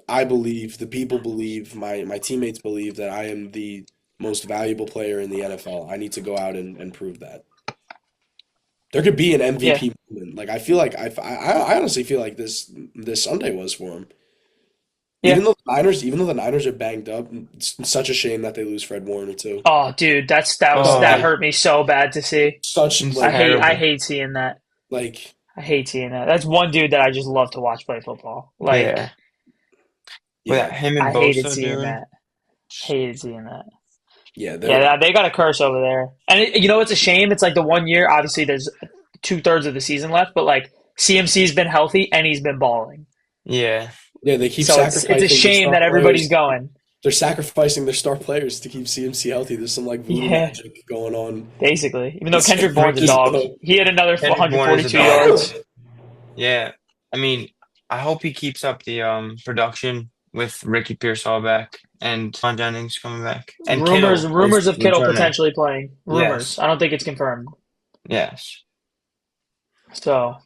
I believe, the people believe, my teammates believe that I am the most valuable player in the NFL. I need to go out and prove that. There could be an Yeah. MVP moment. Like I feel like I honestly feel like this Sunday was for him. Yeah. Even though the Niners are banged up, it's such a shame that they lose Fred Warner too. Oh, dude, that Oh, hurt me so bad to see. Such it's like I terrible. hate seeing that. like I hate seeing that. That's one dude that I just love to watch play football. Like, Yeah. yeah, With him and I hated Bosa, seeing dude. that. Hated seeing that. yeah, they're Yeah, they got a curse over there. And it's a shame. It's like the one year. Obviously, there's 2/3 of the season left, but like CMC's been healthy and he's been balling. Yeah. yeah, they keep So it's a sacrificing their shame star that everybody's players. going. They're sacrificing their star players to keep CMC healthy. There's some like voodoo Yeah, magic going on. basically. Even though It's Kendrick Bourne's a just dog, he had another Kendrick Bourne is a 142 dog. yards. Yeah. I mean, I hope he keeps up the production with Ricky Pearsall back and Von Jennings coming back. And Rumors, Kittle rumors was of Kittle returning. potentially playing. Rumors. Yes. I don't think it's confirmed. Yes. So,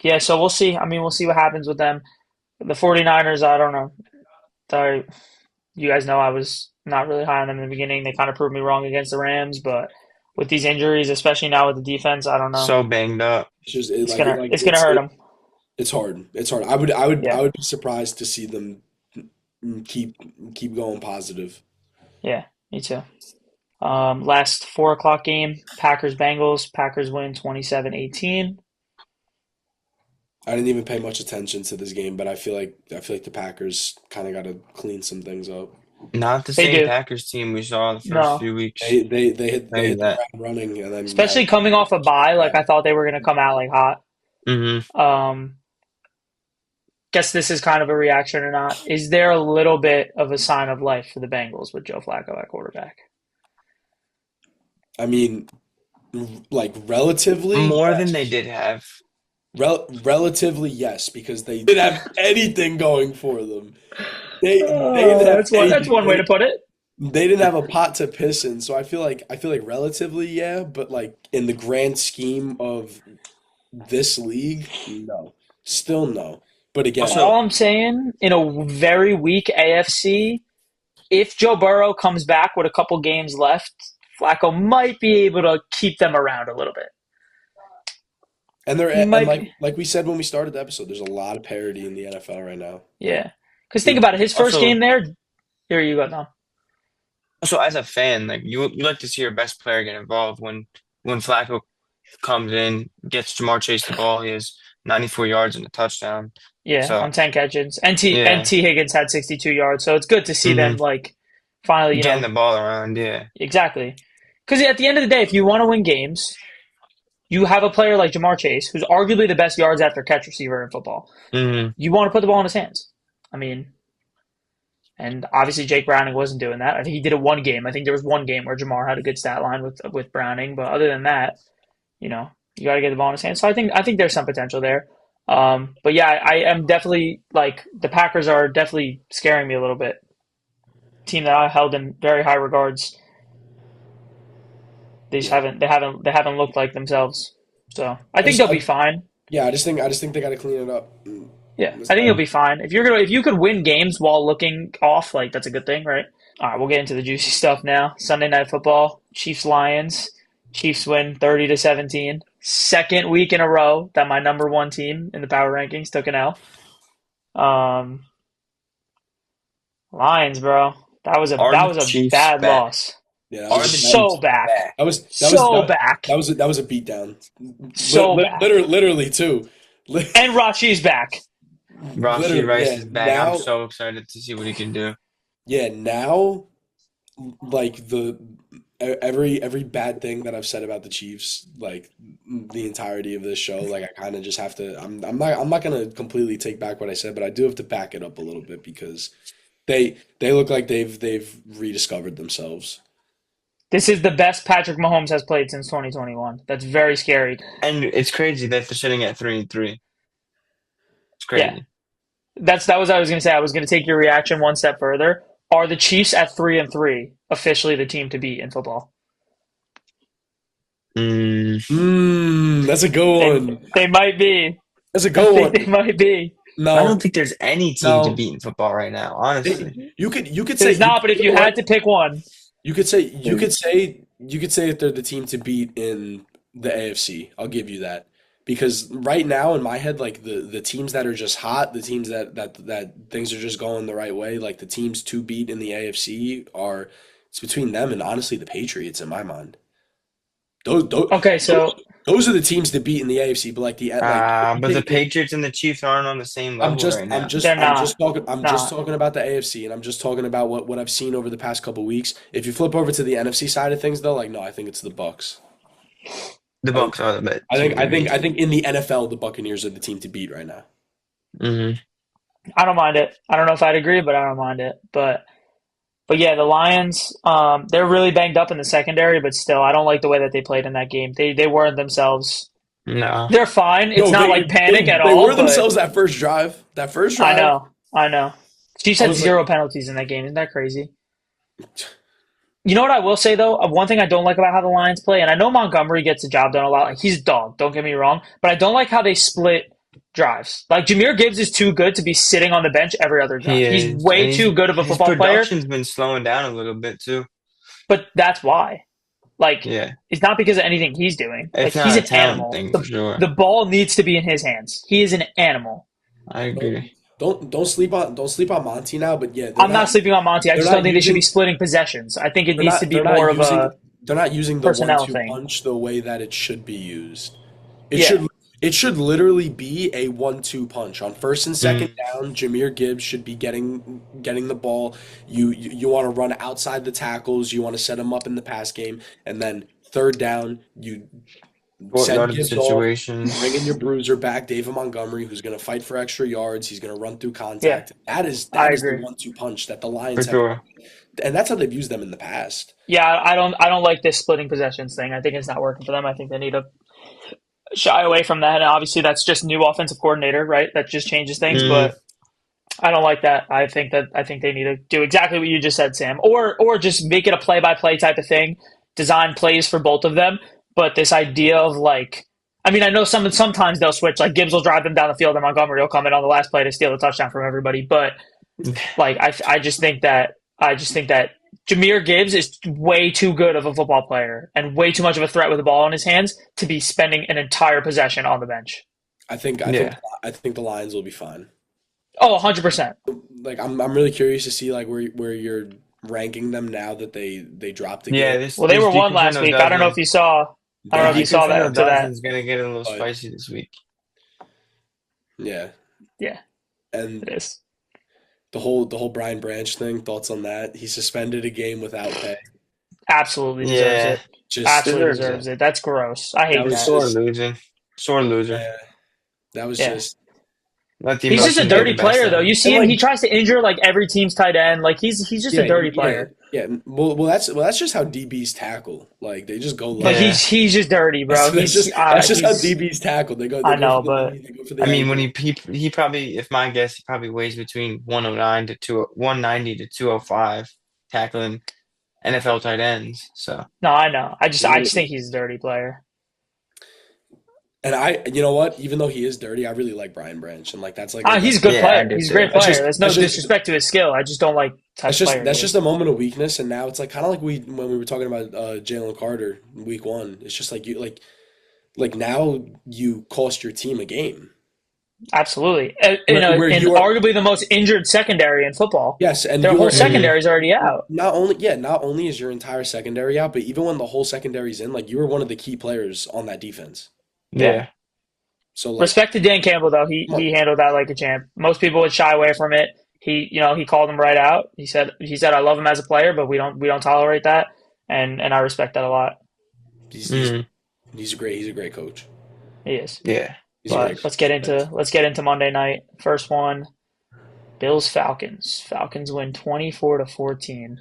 yeah, so we'll see. I mean, we'll see what happens with them. The 49ers, I don't know. Sorry, you guys know I was not really high on them in the beginning. They kind of proved me wrong against the Rams, but with these injuries, especially now with the defense, I don't know. So banged up. It's just It's gonna hurt them. it's hard. It's hard. I Yeah, would be surprised to see them keep keep going positive. yeah, me too. Last 4 o'clock game, Packers Bengals. Packers win 27-18. I didn't even pay much attention to this game, but I feel like the Packers kind of got to clean some things up. Not the They same do. Packers team we saw the first No, few weeks. They Tell you hit the that. ground running, and then especially coming off a bye, like yeah. I thought they were gonna come out like hot. Hmm. Um, guess this is kind of a reaction or not. Is there a little bit of a sign of life for the Bengals with Joe Flacco at quarterback? I mean, like relatively, More than they yes. did have. Relatively, yes, because they didn't have anything going for them. They didn't have That's anything. one way to put it. They didn't have a pot to piss in, so I feel like relatively, yeah, but like in the grand scheme of this league, no. Still no. But again, Also, All I'm saying, in a very weak AFC, if Joe Burrow comes back with a couple games left, Flacco might be able to keep them around a little bit. He and might be, like we said when we started the episode, there's a lot of parity in the NFL right now. yeah. Because think about it, his first also, game there, here you go, Tom. also as a fan, like you like to see your best player get involved when Flacco comes in, gets Jamar Chase the ball, he has 94 yards and a touchdown. Yeah, So on 10 catches. And yeah. T Higgins had 62 yards, so it's good to see them Hmm. like finally, Getting the ball around, yeah. exactly. Because at the end of the day, if you want to win games, you have a player like Jamar Chase, who's arguably the best yards after catch receiver in football. Hmm. You want to put the ball in his hands. I mean, and obviously Jake Browning wasn't doing that. I think he did it one game. I think there was one game where Jamar had a good stat line with Browning, but other than that, you got to get the ball in his hands. So I think there's some potential there. But yeah, I am definitely like the Packers are definitely scaring me a little bit. Team that I held in very high regards. They just Yeah. haven't looked like themselves. So I I think just they'll be I, fine. yeah, I just think they got to clean it up. Yeah, This I think you'll time. be fine. If you could win games while looking off, like that's a good thing, right? All right, we'll get into the juicy stuff now. Sunday Night Football, Chiefs Lions. Chiefs win 30-17. Second week in a row that my number one team in the power rankings took an L. Um, Lions, bro. Are That the was a Chiefs bad back? loss. Yeah, Are the So Chiefs back. back? So back. that was a beatdown. So back. Literally too. And Rashi's back. Rashi Literally, Rice yeah. is back. I'm so excited to see what he can do. Now, like every bad thing that I've said about the Chiefs, like the entirety of this show, like I kind of just have to. I'm not gonna completely take back what I said, but I do have to back it up a little bit because they look like they've rediscovered themselves. This is the best Patrick Mahomes has played since 2021. That's very scary. And it's crazy that they're sitting at 3-3. It's Yeah, crazy. that was what I was going to say. I was going to take your reaction one step further. Are the Chiefs at 3-3 officially the team to beat in football? Mm, That's a good They one. they might be. That's a I good think they one. might be. I don't No, think there's any team to no. beat in football right now, honestly. You could say There's not, but if you know you what? had to pick one, You could say that they're the team to beat in the AFC. I'll give you that. Because right now in my head, like the teams that are just hot, the teams that things are just going the right way, like the teams to beat in the AFC are it's between them and honestly the Patriots in my mind. Those those okay, those, so those are the teams to beat in the AFC, but like But the Patriots and the Chiefs aren't on the same I'm level just right I'm now. just they're I'm just not. talking I'm just Not. talking about the AFC and I'm just talking about what I've seen over the past couple weeks. If you flip over to the NFC side of things though, like no, I think it's the Bucks. The I think Bucks are the I team think to I think beat. I think in the NFL the Buccaneers are the team to beat right now. Hmm. I don't mind it. I don't know if I'd agree, but I don't mind it. But yeah, the Lions, they're really banged up in the secondary, but still, I don't like the way that they played in that game. They weren't themselves. No. They're fine. It's No, not they like panic they at they all, were but themselves that first drive. That first I drive, know, I know. Chiefs I had was like, zero penalties in that game. Isn't that crazy? You know what I will say though? One thing I don't like about how the Lions play, and I know Montgomery gets the job done a lot. Like he's a dog. Don't get me wrong, but I don't like how they split drives. Like Jameer Gibbs is too good to be sitting on the bench every other He drive. He's is. And way too good of a his football player, production's been slowing down a little bit too. but that's why. Like Yeah. it's not because of anything he's doing. Like It's he's not a an talent animal. thing for The sure. ball needs to be in his hands. He is an animal. I don't agree. don't sleep on Monty now. But yeah, I'm not sleeping on Monty. I they're just don't not think they should be using splitting possessions. I think it they're needs to not be they're not more of using a they're not using the personnel one-two thing. punch the way that it should be used. It Yeah. should it should literally be a 1-2 punch. On first and second Mm. down, Jameer Gibbs should be getting the ball. You want to run outside the tackles, you want to set him up in the pass game, and then third down, you Short send yardage Gibbs off, bring in situations your bruiser back, David Montgomery, who's going to fight for extra yards. He's going to run through Yeah. contact. That is I that is the agree. 1-2 punch that the for Lions have, sure. and that's how they've used them in the past. Yeah, I don't like this splitting possessions thing. I think it's not working for them. I think they need to shy away from that. And obviously that's just new offensive coordinator, right? That just changes things, Mm. but I don't like that. I think they need to do exactly what you just said, Sam. Or just make it a play by play type of thing. Design plays for both of them. But this idea of like I mean, I know sometimes they'll switch. Like Gibbs will drive them down the field and Montgomery will come in on the last play to steal the touchdown from everybody. But like I just think that Jameer Gibbs is way too good of a football player and way too much of a threat with the ball in his hands to be spending an entire possession on the bench. I think I think Yeah. I think the Lions will be fine. Oh, 100%. Like I'm really curious to see like where you're ranking them now that they dropped a Yeah, game. this Well, they this were one last DiCrescento week. I don't know if Dozen. you saw. I don't The know if you I saw that DiCrescento to that. Dozen's gonna get a little but spicy this week. yeah, Yeah, it and is. the whole Brian Branch thing. Thoughts on that? He suspended a game without pay. Absolutely deserves Yeah, it. Just Absolutely deserves it. deserves it. That's gross. I that hate was that. Sore just losing. Sore loser. yeah, that was Yeah. just Let the He's just a emotions get dirty the best player, of though. him. You and see him; like he tries to injure like every team's tight end. Like he's just a yeah dirty yeah player. yeah. Well, that's just how DBs tackle. Like they just go But left. Yeah. he's just dirty, That's, bro. that's He's just that's just how he's. DBs tackle. They I go for know, the but knee. They go for I the mean, when ankle. he probably, if my guess, he probably weighs between 109 to 190 to 205, tackling NFL tight ends. So no, I know. I just Literally. think he's a dirty player. And you know what? Even though he is dirty, I really like Brian Branch, and like He's a good yeah, I player. do He's a too. great that's player. just There's no that's just disrespect to his skill. I just don't like the type that's of just player he that's just is. a moment of weakness, and now it's like kind of like when we were talking about Jalen Carter week one. It's just like you like now you cost your team a game. Absolutely. Where And you are arguably the most injured secondary in football. yes, and Their you whole are and Hmm. secondary is already out. not only is your entire secondary out, but even when the whole secondary's in, like you were one of the key players on that defense. Yeah. Yeah. So like, Respect to Dan Campbell though. He come on. he handled that like a champ. Most people would shy away from it. He called him right out. He said I love him as a player, but we don't tolerate that. and I respect that a lot. He's he's Mm, he's a great coach. He is. yeah. He's a But great coach. let's get into Monday night. First one, Bills Falcons. Falcons win 24-14.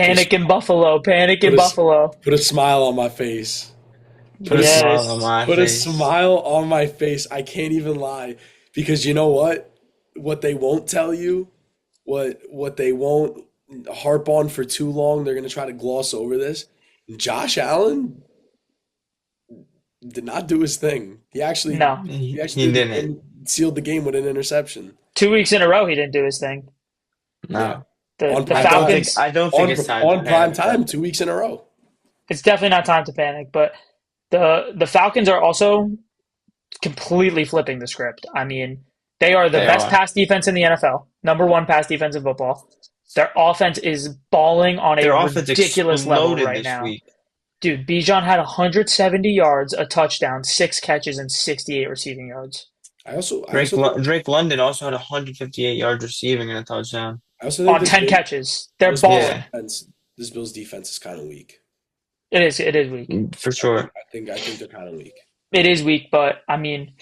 Put a Panic in smile, Buffalo. Panic put in a Buffalo. put a smile on my face. Put Put a a smile on Yes. my put a face. smile on my face. I can't even lie because you know what? What they won't tell you, what they won't harp on for too long, they're gonna try to gloss over this. Josh Allen did not do his thing. No. He actually He did the didn't. game, sealed the game with an interception. 2 weeks in a row he didn't do his thing. Yeah, No. The on the prime time, Falcons, I don't think it's time to on prime panic, but time, 2 weeks in a row. it's definitely not time to panic, but the Falcons are also completely flipping the script. I mean, they are the they best are. pass defense in the NFL, number one pass defense in football. Their offense is balling on a Their offense ridiculous level exploded right this now. week. Dude, Bijan had 170 yards, a touchdown, 6 catches, and 68 receiving yards I also think Drake London also had 158 yards receiving and a touchdown. on 10 catches. They're This Bills balling. Yeah, defense this Bills defense is kind of weak. It is weak. for sure. I think they're kind of weak. It is weak, but I mean,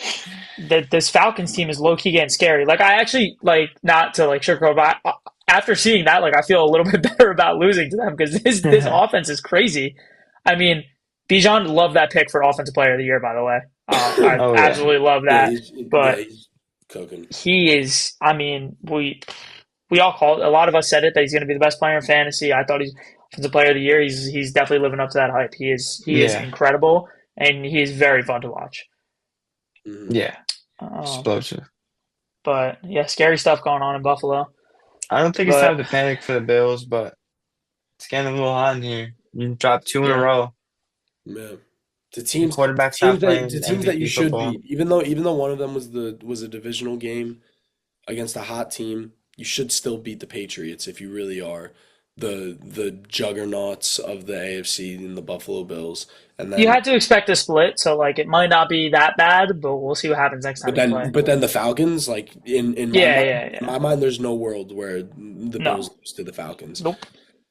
this Falcons team is low key getting scary. Like I actually like not to like sugarcoat, but after seeing that, like I feel a little bit better about losing to them because this offense is crazy. I mean, Bijan loved that pick for Offensive Player of the Year, by the way. I Oh yeah. absolutely love that. Yeah, But he's cooking. he is. I mean, we all called. A lot of us said it that he's going to be the best player in fantasy. I thought he's Offensive Player of the Year. He's definitely living up to that hype. He is Yeah. incredible and he is very fun to watch. Mhm. Yeah. Um, Explosive. but yeah, scary stuff going on in Buffalo. I don't think it's But time to panic for the Bills, but it's getting a little hot in here. You dropped two in a yeah, row. Yeah. The quarterback's not To playing teams that you MVP should football. beat, even though one of them was a divisional game against a hot team, you should still beat the Patriots if you really are the juggernauts of the AFC and the Buffalo Bills. And you then had to expect a split, so like it might not be that bad, but we'll see what happens next time you play. but then the Falcons, like Yeah, yeah, in yeah. my mind, there's no world where the Bills No, lose to the Falcons. nope.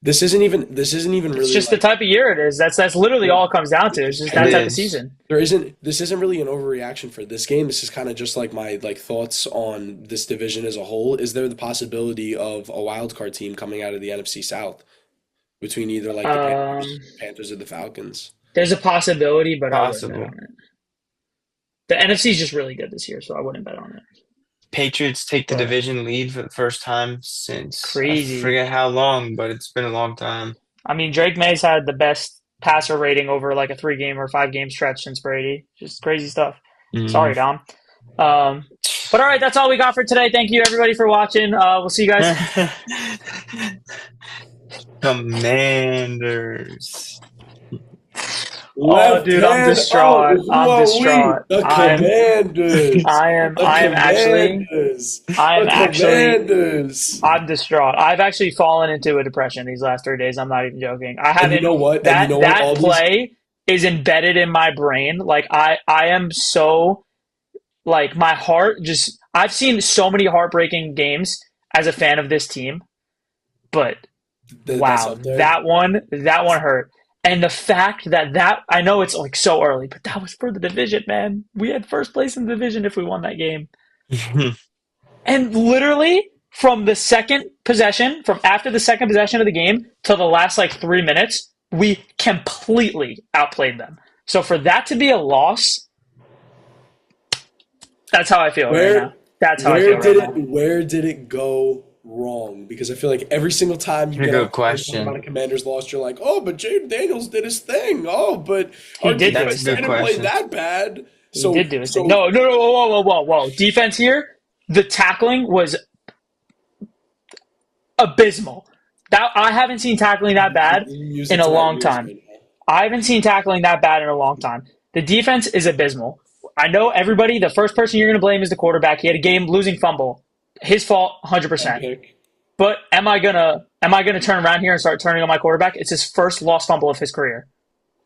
This isn't even It's really just the like type of year it is. That's literally all it comes down to. It's just It that type of is. season. this isn't really an overreaction for this game. This is kind of just like my like thoughts on this division as a whole. Is there the possibility of a wild card team coming out of the NFC South between either like the Um, Panthers or the Falcons? there's a possibility, but I wouldn't bet Possible. on it. The NFC is just really good this year, so I wouldn't bet on it. Patriots take the But division lead for the first time since I crazy. forget how long, but it's been a long time. I mean, Drake May's had the best passer rating over like a 3 game or 5 game stretch since Brady. Just crazy stuff. Mm. Sorry, Dom. But all right, that's all we got for today. Thank you everybody for watching. We'll see you guys. Commanders. Oh, dude, I'm distraught. Who I'm are we? distraught. The Commanders. I am actually, The Commanders. I'm distraught. I've actually fallen into a depression these last 3 days. I'm not even joking. I And you haven't. know what? And you That know what? that All these play is embedded in my brain. Like I am so like my heart just. I've seen so many heartbreaking games as a fan of this team, but that's wow, up there. that one hurt. And the fact that I know it's like so early, but that was for the division, man. We had first place in the division if we won that game. And literally from after the second possession of the game to the last like 3 minutes, we completely outplayed them. So for that to be a loss, that's how I feel right Where now. That's how I feel right now. where did it go wrong? Because I feel like every single time you A get good on talking about a question. Commander's loss, you're like, oh, but Jaden Daniels did his thing. Oh, but He our did do defense his That's a good thing. didn't play question. that bad. He did do his thing. So No, no, no, whoa. Defense here, the tackling was abysmal. That I haven't seen tackling that bad you use in it a to my long ears time. right now. I haven't seen tackling that bad in a long time. The defense is abysmal. I know everybody. The first person you're going to blame is the quarterback. He had a game-losing fumble. His fault, And 100%. pick. But am I gonna turn around here and start turning on my quarterback? It's his first lost fumble of his career.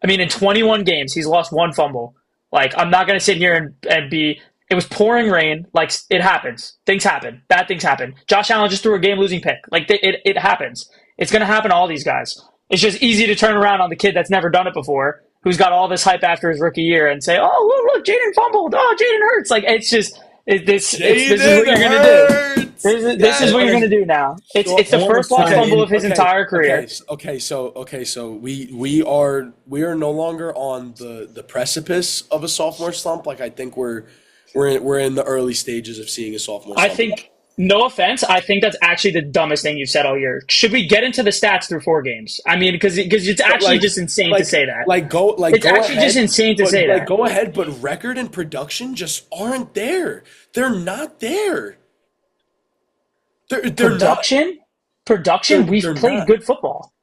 I mean, in 21 games, he's lost one fumble. Like, I'm not gonna sit here and be. It was pouring rain. Like, it happens. Things happen. Bad things happen. Josh Allen just threw a game-losing pick. Like, it happens. It's gonna happen to all these guys. It's just easy to turn around on the kid that's never done it before, who's got all this hype after his rookie year, and say, "Oh, look, Jaden fumbled. Oh, Jaden hurts." Like it's just this is what you're gonna do. Hurts. This is Yeah. what you're gonna do now. It's the I wanna first lost chime fumble in. of his entire career. So we are no longer on the precipice of a sophomore slump. Like I think we're in the early stages of seeing a sophomore I slump. think, no offense, I think that's actually the dumbest thing you've said all year. Should we get into the stats through 4 games? I mean, because it's actually Like- just insane to say that. It's It's actually just insane to say that. Go ahead, but record and production just aren't there. They're not there. They're Production, we've they're played not. good football.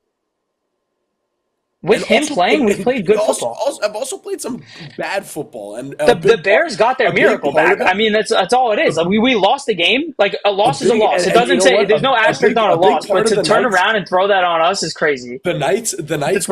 With him playing, we've played good football. I've also played some bad football, and The Bears got their a big miracle part of back. it- I mean, that's all it is. Like, we lost the game. Like a loss is a big- loss. It and doesn't you know say what? there's no A asterisk big- on a a big loss, part but of to the turn Knights- around and throw that on us is crazy. The Knights throw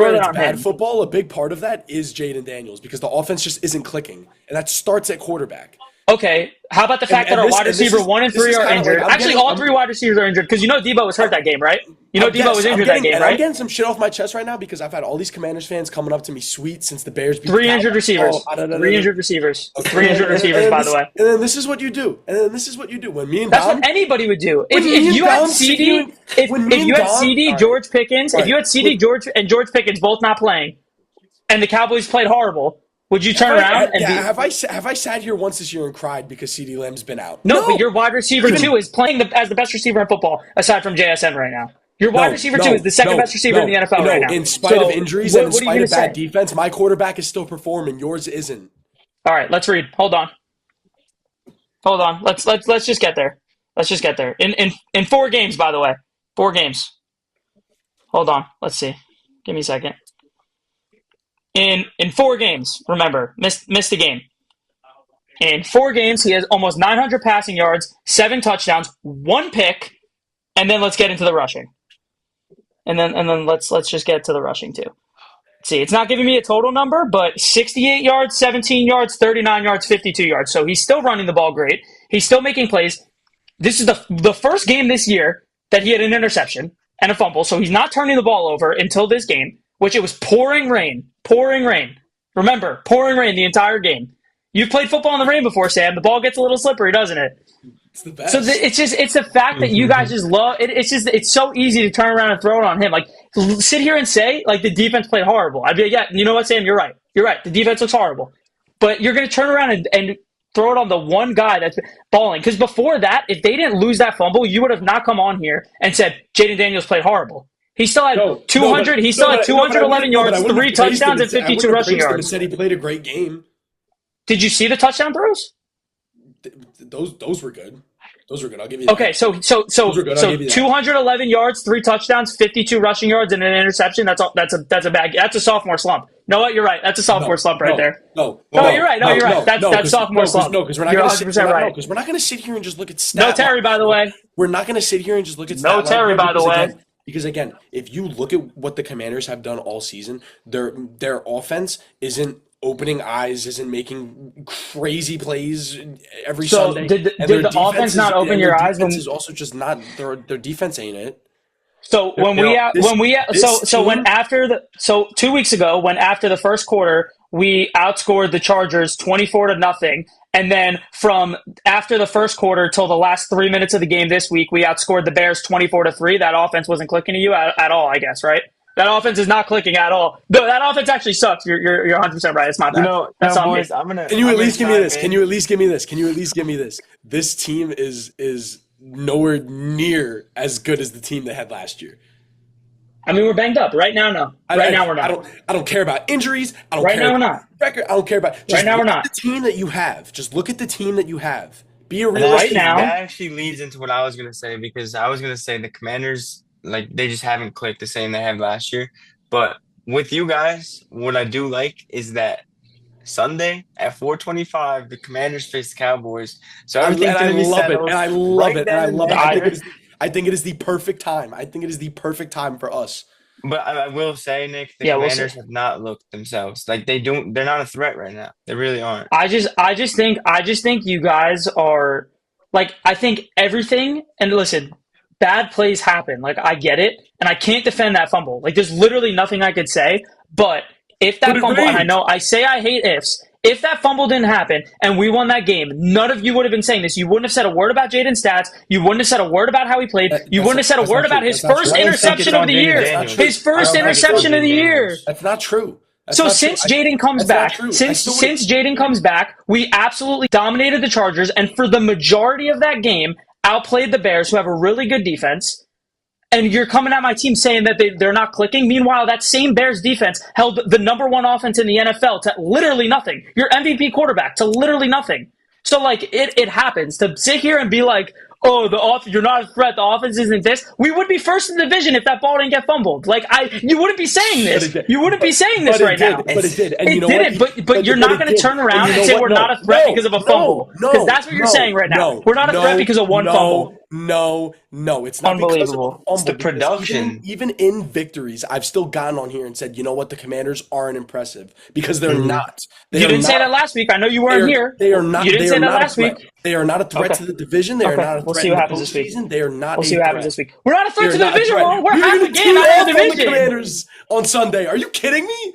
where that it's on bad him. football, a big part of that is Jaden Daniels because the offense just isn't clicking, and that starts at quarterback. Okay, how about the fact And that our this- wide and this receiver is- 1 and this 3 is are kinda injured? like- I'm Actually, getting- all I'm- 3 wide receivers are injured because Debo was hurt that game, right? Debo was injured that game, I'm right? getting some shit off my chest right now because I've had all these Commanders fans coming up to me sweet since the Bears beat 3 the injured Cowboys. receivers. Oh, da, da, da, 3 da. injured receivers. Okay. 3 injured receivers, by the way. And then this is what you do. When me and That's Dom, what anybody would do. When If me and you had Dom sit CD, here and- if when me you and had Dom- CD, all right. George Pickens, All if you right. had CD, George Pickens both not playing, and the Cowboys played horrible, would you turn around and be? have I sat here once this year and cried because CeeDee Lamb's been out? No, but your wide receiver 2 is playing as the best receiver in football aside from JSN right now. Your wide receiver 2 is the second best receiver in the NFL right now. In spite of injuries what and in are you spite gonna of bad say? defense, my quarterback is still performing. Yours isn't. All right, let's read. Hold on. Let's just get there. Let's just get there. In 4 games, by the way. 4 games. Hold on. Let's see. Give me a second. In 4 games, remember, missed the game. In 4 games, he has almost 900 passing yards, 7 touchdowns, 1 pick, and then let's get into the rushing. And then let's just get to the rushing too. See, it's not giving me a total number, but 68 yards, 17 yards, 39 yards, 52 yards. So he's still running the ball great. He's still making plays. This is the first game this year that he had an interception and a fumble. So he's not turning the ball over until this game, which it was pouring rain. Pouring rain. Remember, pouring rain the entire game. You've played football in the rain before, Sam. The ball gets a little slippery, doesn't it? It's the best. So it's the fact that you guys just love it. It's so easy to turn around and throw it on him. Like sit here and say like the defense played horrible. I'd be like, yeah, you know what, Sam, you're right. You're right. The defense looks horrible, but you're going to turn around and throw it on the one guy that's balling. Because before that, if they didn't lose that fumble, you would have not come on here and said Jaden Daniels played horrible. He still had 200. He still had 211 yards, 3 touchdowns, and 52 rushing yards. Said he played a great game. Did you see the touchdown throws? Those were good. Those were good. I'll give you that. Okay, so Those are good. I'll give you that. 211 yards, 3 touchdowns, 52 rushing yards, and an interception. That's a sophomore slump. You know what? You're right. That's a sophomore slump right there. No, you're right. You're right. That's sophomore slump. No, because we're not You're going 100% right. because we're not going to sit here and just look at stats. No Terry, by the way. We're not going to sit here and just look at No stat Terry, by the way. Because again, if you look at what the Commanders have done all season, their offense isn't opening eyes, isn't making crazy plays every So Sunday. did And the their defense offense not open and your their eyes when- defense is also just not their defense ain't it. So when team- so 2 weeks ago, when after the first quarter we outscored the Chargers 24-0, and then from after the first quarter till the last 3 minutes of the game this week, we outscored the Bears 24-3. That offense wasn't clicking to you at all, I guess, right? That offense is not clicking at all. No, that offense actually sucks. You're 100% right. It's not that. That's on me. boys, I'm gonna. Can you I'm at least give gonna me this? chime Can in. you at least give me this? Can you at least give me this? This team is nowhere near as good as the team they had last year. I mean, we're banged up right now. No, right now we're not. I don't care about injuries. I don't Right care now we're about not. record. I don't care about. Just Right now we're look at not. the team that you have. Just look at the team that you have. Be a And realistic. now- that actually leads into what I was gonna say, because I was gonna say the Commanders, like, they just haven't clicked the same they have last year. But with you guys, what I do like is that Sunday at 4:25, the Commanders face the Cowboys. So everything's And I gonna be love it. settled And I love right it. And then I and love it. there. I think it is the perfect time. I think it is the perfect time for us. But I will say, Nick, the Yeah, we'll Commanders have not looked themselves. Like, they're not a threat right now. They really aren't. I just think you guys are like, I think everything, and listen, bad plays happen. Like, I get it, and I can't defend that fumble. Like, there's literally nothing I could say. But if But that it fumble, and I rained. know I say I hate ifs, if that fumble didn't happen and we won that game, none of you would have been saying this. You wouldn't have said a word about Jaden's stats. You wouldn't have said a word about how he played. You wouldn't have said a That's not word about true. his That's not first true. I don't think it's interception of on the Jaden year. That's not Daniels. true. His I first don't think it's on interception of the Jaden year. Daniels. That's not true. That's So not true. since Jaden comes That's not back, true. I since still would. since Jaden comes back, we absolutely dominated the Chargers, and for the majority of that game, outplayed the Bears, who have a really good defense. And you're coming at my team saying that they're not clicking. Meanwhile, that same Bears defense held the number one offense in the NFL to literally nothing. Your MVP quarterback to literally nothing. So, like, it happens. To sit here and be like, oh, you're not a threat, the offense isn't this. We would be first in the division if that ball didn't get fumbled. Like, you wouldn't be saying But this. it did. You wouldn't be saying But this it right did. now. But it did. And you It know what? didn't, but you're But not it going to did. turn And around you and know say what? we're No. not a threat No. because of a No. fumble. Because No. that's what you're No. saying right now. No. We're not a threat because of one fumble. No. It's not because of a Unbelievable. It's the fumble. Because production. even in victories, I've still gotten on here and said, you know what? The Commanders aren't impressive because they're Hmm. not. They You are didn't say not. that last week. I know you They weren't are. here. They are You not. didn't They say are that not a last threat. week. They are not a threat Okay. to the division. They are Okay. not a We'll threat see in what the happens this week. postseason. They are not We'll a see what happens threat. this week. We're not a They threat are to the not a division, threat. Ron. We're You're half gonna a get game teed out of off the on the division. Commanders on Sunday. Are you kidding me?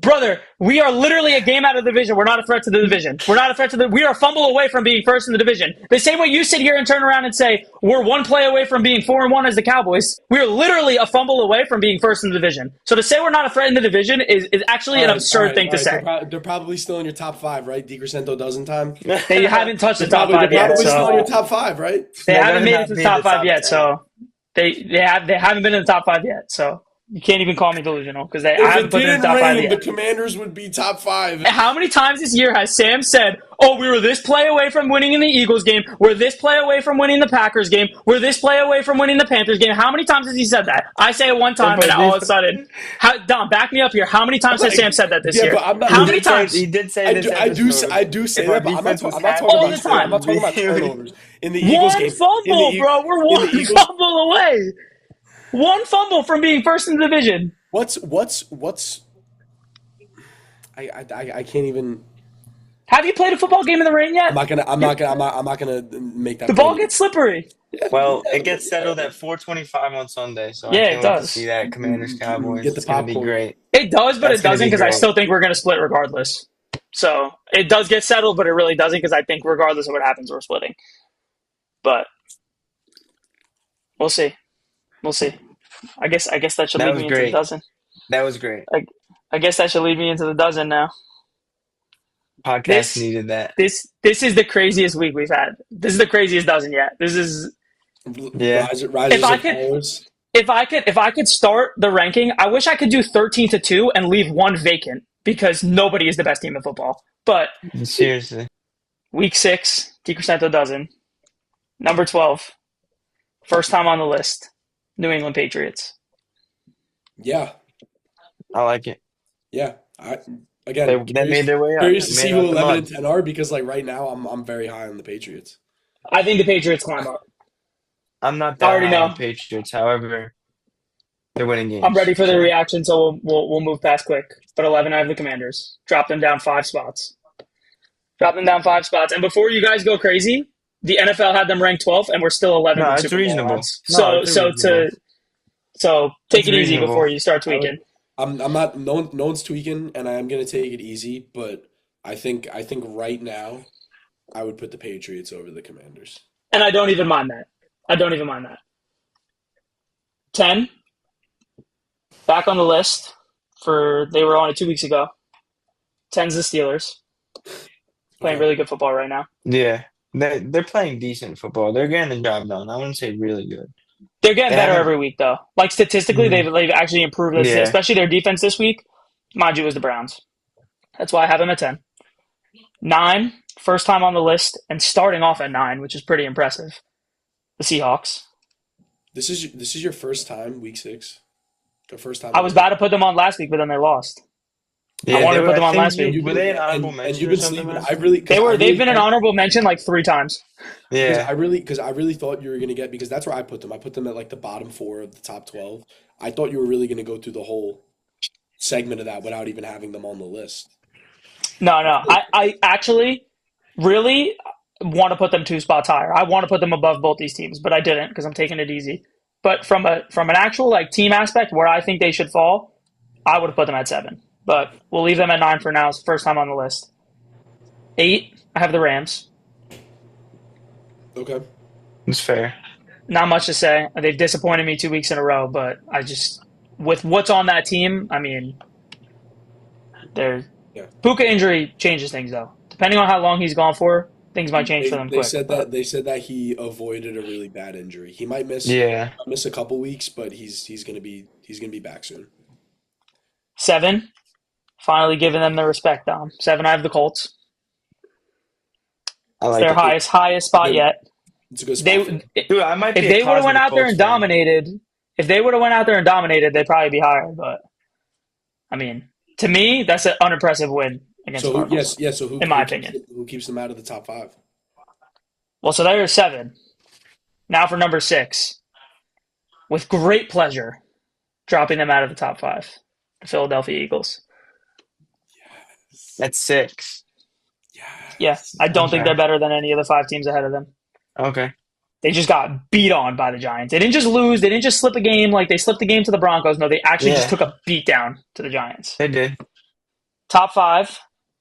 Brother, we are literally a game out of the division. We're not a threat to the division. We're not a threat to the. We are a fumble away from being first in the division. The same way you sit here and turn around and say we're one play away from being 4-1 as the Cowboys. We are literally a fumble away from being first in the division. So to say we're not a threat in the division is actually an absurd thing to They're, say. they're probably still in your top five, right? DiCrescento Dozen time. They haven't touched the They're top probably they're five yet, probably still in so your top five, right? they They're haven't gonna made it not to the be in the top five top yet. 10. So they haven't been in the top five yet. So you can't even call me delusional because I If haven't it put them in the didn't top five rain, the yet. Commanders would be top five. How many times this year has Sam said, oh, we were this play away from winning in the Eagles game, we're this play away from winning the Packers game, we're this play away from winning the Panthers game? How many times has he said that? I say it one time, and all of a sudden, Dom, back me up here. How many I'm times has like, Sam said that this yeah, year? but I'm not. How many times? He did say this I episode. do say If our that, but defense was I'm not half talking All about the time. I'm not talking about turnovers in the Eagles One game. fumble, bro. We're in the one Eagles. fumble away. One fumble from being first in the division. What's I can't even. Have you played a football game in the rain yet? I'm not gonna make that The ball point. gets slippery. Well, it gets settled at 4:25 on Sunday, so Yeah, I it can't wait to does. see that Commanders Cowboys. Get the It's gonna be popcorn. great. It does, but That's it gonna doesn't be because I great. still think we're going to split regardless. So it does get settled, but it really doesn't because I think regardless of what happens, we're splitting. But we'll see. We'll see. I guess that should That lead was me into the great. dozen. That was great. I guess that should lead me into the dozen now. Podcast This needed that. this is the craziest week we've had. This is the craziest dozen yet. This is Yeah. Risers If I and could- fallers. if I could start the ranking, I wish I could do 13-2 and leave one vacant because nobody is the best team in football. But Seriously. week 6, DiCrescento Dozen. Number 12. First time on the list. New England Patriots. Yeah, I like it. yeah. They Again, made their way up. curious to Made see it who out the 11 mud. and 10 are because like right now I'm very high on the Patriots. I think the Patriots climb up. I'm not I that already high on know. Patriots. However, they're winning games. I'm ready for the reaction, so we'll move past quick. But 11, I have the Commanders. Drop them down 5 spots. And before you guys go crazy, the NFL had them ranked 12th, and we're still 11 No, with it's Super Bowl reasonable. odds. No, it's reasonable. So take It's it easy reasonable. before you start tweaking. I'm not no one's tweaking and I am gonna take it easy, but I think right now I would put the Patriots over the Commanders. And I don't even mind that. 10, back on the list they were on it 2 weeks ago. 10's the Steelers. Playing Okay. really good football right now. Yeah. They're playing decent football. They're getting the job done. I wouldn't say really good. They're getting They better haven't- every week, though. Like statistically, Mhm. they've actually improved, Yeah. especially their defense this week. Mind you, it was the Browns. That's why I have them at 10. 9, first time on the list, and starting off at 9, which is pretty impressive. The Seahawks. This is your first time, week 6? The first time I was about to put them on last week, but then they lost. Yeah, wanted to they put them I on think last week. Were they an honorable and mention you've or been something? sleeping. last I really They've been an honorable mention like 3 times. Yeah. I really thought you were gonna get because that's where I put them. I put them at like the bottom 4 of the top 12. I thought you were really gonna go through the whole segment of that without even having them on the list. No. I actually, really, want to put them 2 spots higher. I want to put them above both these teams, but I didn't because I'm taking it easy. But from an actual like team aspect where I think they should fall, I would have put them at 7. But we'll leave them at 9 for now. It's the first time on the list. 8, I have the Rams. Okay. It's fair. Not much to say. They've disappointed me 2 weeks in a row, but I just with what's on that team, I mean, their Yeah. Puka injury changes things though. Depending on how long he's gone for, things might change for them They quick. said But that he avoided a really bad injury. He might Yeah. miss a couple weeks, but he's gonna be back soon. 7, finally giving them the respect, Dom. 7, I have the Colts. I It's like their it. highest spot Good. yet. It's a good spot for him. They Dude, I might if be a they would have went closeted out there Colts and fan. dominated, if they would have went out there and dominated, they'd probably be higher. But I mean, to me, that's an unimpressive win against So the Cardinals, yes, yeah. So in my opinion. who keeps them out of the top five? Well, so there's 7. Now for number 6, with great pleasure, dropping them out of the top 5, the Philadelphia Eagles. That's 6. Yeah, Yes. I don't think Okay. they're better than any of the 5 teams ahead of them. Okay. They just got beat on by the Giants. They didn't just lose. They didn't just slip a game like they slipped the game to the Broncos. No, they actually just Yeah, took a beat down to the Giants. they did. Top 5,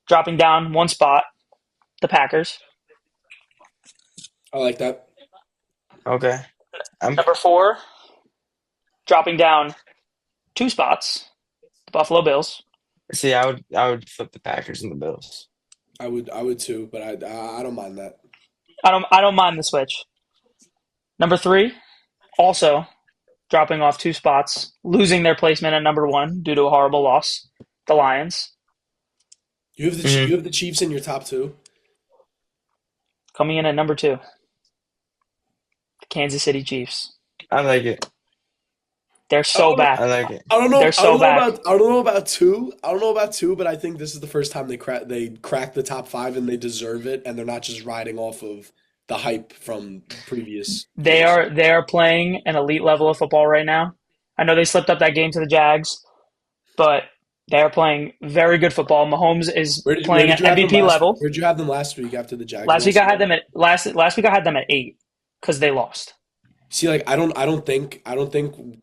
dropping down 1 spot, the Packers. I like that. Okay. I'm Number 4, dropping down 2 spots, the Buffalo Bills. see. I would flip the Packers and the Bills. I would too, but I don't mind that. I don't mind the switch. Number 3, also dropping off 2 spots, losing their placement at number 1 due to a horrible loss, the Lions. Mhm. You have the Chiefs in your top two. Coming in at number 2, the Kansas City Chiefs. I like it. They're I so don't know. back. I like it. I don't know. They're so back. I don't know about two. I don't know about two, but I think this is the first time they crack the top five and they deserve it, and they're not just riding off of the hype from previous They years. are they are playing an elite level of football right now. I know they slipped up that game to the Jags, but they are playing very good football. Mahomes is Where playing did at you have them MVP last? level. Where'd you have them last week after the Jags Last week lost I had again? them at last week I had them at 8 because they lost. See, like I don't think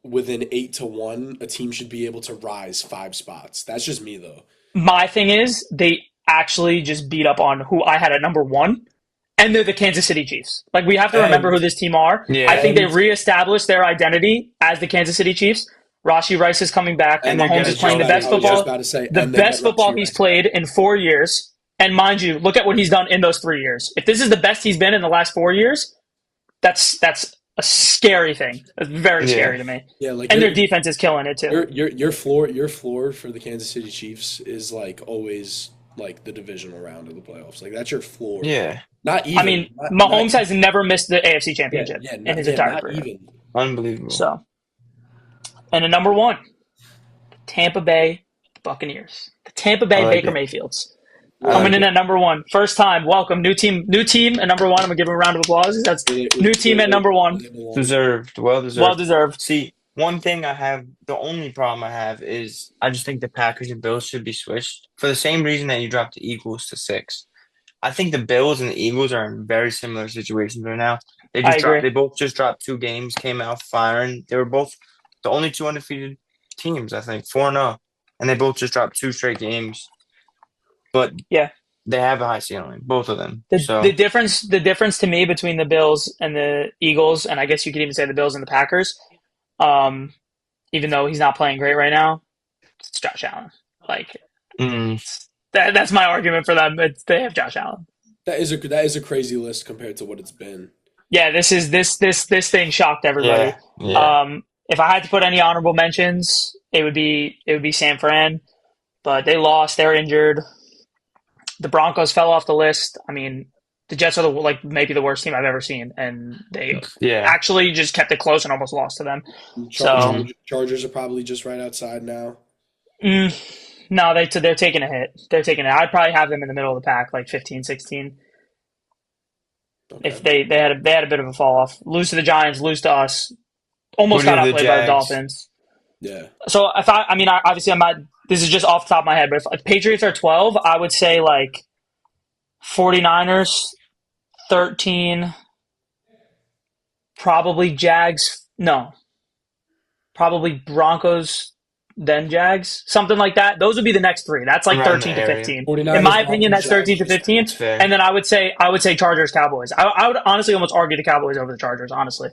within 8 to 1 a team should be able to rise 5 spots. That's just me though. My thing is they actually just beat up on who I had at number 1, and they're the Kansas City Chiefs. Like we have to remember who And this team are. I Yeah, think they and reestablished their identity as the Kansas City Chiefs. Rashi Rice is coming back, and and they're Mahomes gonna is playing the gel best I was just together. football, about to say, the and they get best football Rashi he's Rice back. played in 4 years. And mind you, look at what he's done in those 3 years. If this is the best he's been in the last 4 years, that's a scary thing. It's very Yeah, scary to me. Yeah, like And their defense is killing it too. your floor for the Kansas City Chiefs is like always like the divisional round of the playoffs. Like that's your floor. yeah, Not I even. mean, Mahomes has never missed the AFC Yeah, Championship yeah, in his yeah, entire not career. even. unbelievable. So, and at number 1, Tampa Bay Buccaneers. The Tampa I Bay like Baker it. Mayfields. I Coming like in it. at number 1. First time. Welcome. New team at number 1. I'm going to give him a round of applause. That's new team at number Where 1. they belong. Deserved, well Well deserved. deserved. See, one thing I have, the only problem I have is I just think the Packers and Bills should be switched for the same reason that you dropped the Eagles to 6. I think the Bills and the Eagles are in very similar situations right now. I agree. They both just dropped 2 games, came out firing. They were both the only 2 undefeated teams, I think, 4-0, and they both just dropped 2 straight games. But Yeah. they have a high ceiling, both of them. The So difference to me between the Bills and the Eagles, and I guess you could even say the Bills and the Packers, even though he's not playing great right now, it's Josh Allen. Like that's my argument for them. They have Josh Allen. That is a crazy list compared to what it's been. Yeah, this thing shocked everybody. yeah. If I had to put any honorable mentions, it would be San Fran, but they lost. They're injured. The Broncos fell off the list. I mean, the Jets are maybe the worst team I've ever seen, and they Yeah. actually just kept it close and almost lost to them. So Chargers are probably just right outside now. no, they're taking a hit. They're taking it. I'd probably have them in the middle of the pack, like 15, 16. Okay. If they had a bit of a fall off, lose to the Giants, lose to us, almost Who do got you have the outplayed by the Jags? Dolphins. Yeah. So if obviously I'm not. This is just off the top of my head, but if Patriots are 12, I would say like 49ers, 13, probably Jags. No, probably Broncos, then Jags, something like that. Those would be the next three. That's like around the 13 to area. 15. In 49ers, my opinion, Broncos, that's 13 Jags, to you're saying. 15. That's fair. And then I would say Chargers, Cowboys. I would honestly almost argue the Cowboys over the Chargers, honestly,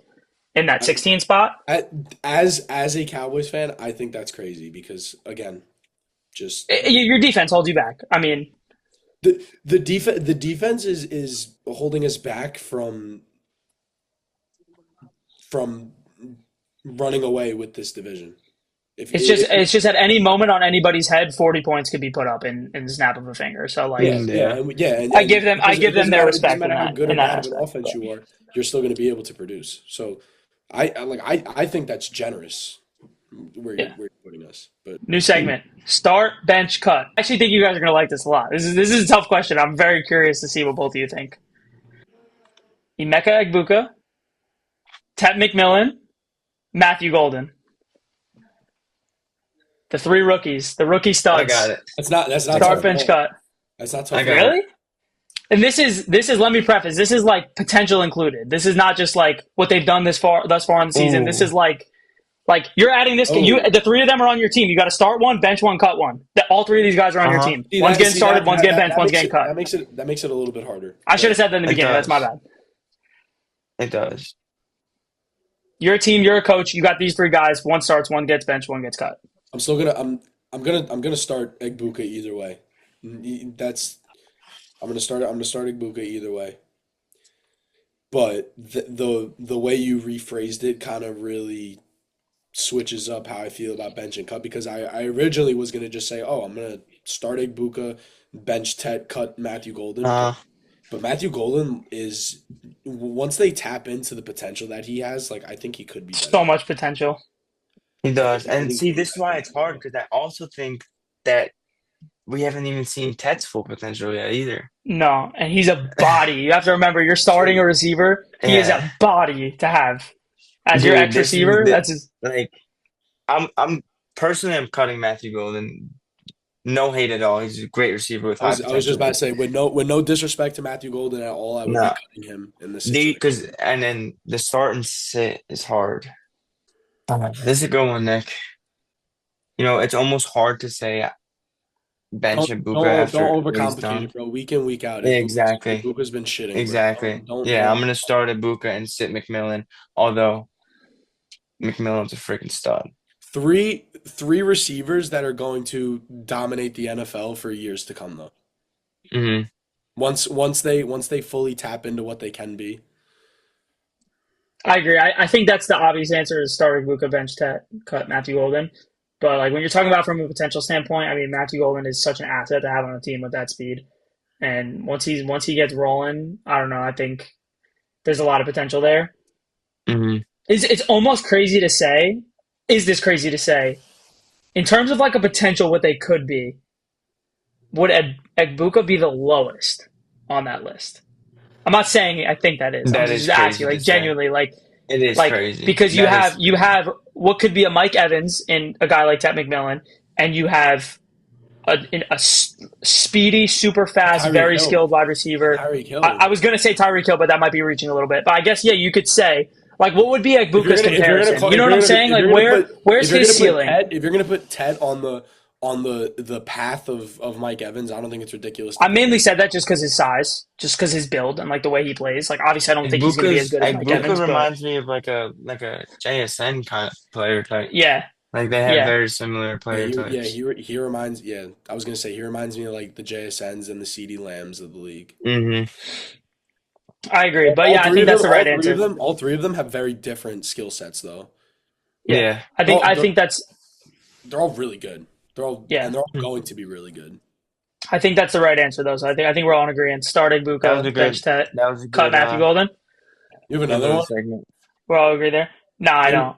in that I, 16 spot. as a Cowboys fan, I think that's crazy because again, just Your defense holds you back. I mean, the defense is holding us back from running away with this division. it's just it's just at any moment on anybody's head, 40 points could be put up in the snap of a finger. So like, Yeah, Mm, yeah, yeah. I I it give them doesn't their matter. It doesn't respect matter how good or in that bad of an aspect. offense But you are. You're still going to be able to produce. So, I think that's generous yeah. where you're putting us. But New segment. Start, bench, cut. I actually think you guys are gonna like this a lot. This is a tough question. I'm very curious to see what both of you think. Emeka Egbuka, Ted McMillan, Matthew Golden. The three rookies, the rookie I got studs. it. that's not I got Start, tough it. at bench, all. cut. That's not I tough at got all. it. Really? And this is let me preface. This is like potential included. This is not just like what they've done thus far in the season. This Ooh. is like you're adding this. You Oh, the three of them are on your team. You got to start one, bench one, cut one. All three of these guys are on your Uh-huh. team. One's getting started, one's getting benched, that one's makes getting it cut. that makes it a little bit harder. I should But have said that in the It beginning. That's my does. bad. It does. You're a team. You're a coach. You got these three guys. One starts, one gets benched, one gets cut. I'm still gonna I'm gonna start Egbuka either way. That's I'm gonna start Egbuka either way. But the way you rephrased it kind of really switches up how I feel about bench and cut because I originally was gonna just say, oh, I'm gonna start Egbuka, bench Tet, cut Matthew Golden, Uh, but Matthew Golden is once they tap into the potential that he has, like I think he could be better. So much potential. he does. I And think see, he could be this is why better it's than hard that. because I also think that we haven't even seen Ted's full potential yet either. No, and he's a body. You have to remember, you're starting a True. receiver. He is Yeah. a body to have as your Dude, X this is receiver. the That's his. like I'm personally I'm cutting Matthew Golden. No hate at all. He's a great receiver with high I was just potential, about to but say with no disrespect to Matthew Golden at all, I would be no. cutting him in this Because situation. and then the start and sit is hard. This is a good one, Nick. You know, it's almost hard to say bench Ibuka after Don't what he's overcomplicate done. it, bro. Week out, Exactly. Ibuka's been shitting, bro. Exactly. Yeah, I'm gonna start Ibuka and sit McMillan, although McMillan's a freaking stud. Three receivers that are going to dominate the NFL for years to come, though. Hmm. Once they fully tap into what they can be. I agree. I think that's the obvious answer is start Luka bench cut Matthew Golden. But like when you're talking about from a potential standpoint, I mean Matthew Golden is such an asset to have on a team with that speed. And once he gets rolling, I don't know. I think there's a lot of potential there. Hmm. It's almost crazy to say. Is this crazy to say? In terms of like a potential, what they could be, would Egbuka be the lowest on that list? I'm not saying I think that is. I'm That just is asking, crazy to like say. genuinely, It is like crazy. because That is you have what could be a Mike Evans in a guy like Ted McMillan, and you have speedy, super fast, Tyreek very Hill. skilled wide receiver. Tyreek Hill. I was gonna say Tyreek Hill, but that might be reaching a little bit. But I guess yeah, you could say like what would be Egbuka's comparison? You know what I'm saying? Like where's his ceiling? If you're gonna put Ted on the path of Mike Evans, I don't think it's ridiculous to I put mainly him. said that just because his size, just because his build and like the way he plays. Like obviously, I don't think he's gonna be as good as Mike Egbuka Evans, but reminds me of like a JSN kind of player type. yeah, Like they have yeah. very similar Yeah, player types. he reminds. Yeah, I was gonna say he reminds me of like the JSNs and the CD Lambs of the league. Hmm. I agree, but All yeah, I three think of that's them, the right answer. all three of them have very different skill sets, though. Yeah, Yeah. They're all, I they're, think that's they're all really good. yeah. They're all going to be really good. I think that's the right answer though. So I think we're all in agreement. Start That was a Egbuka, bench good Tet, that was a cut good Matthew Golden. You have end another of the one? segment. We're all agree there. No, I And don't.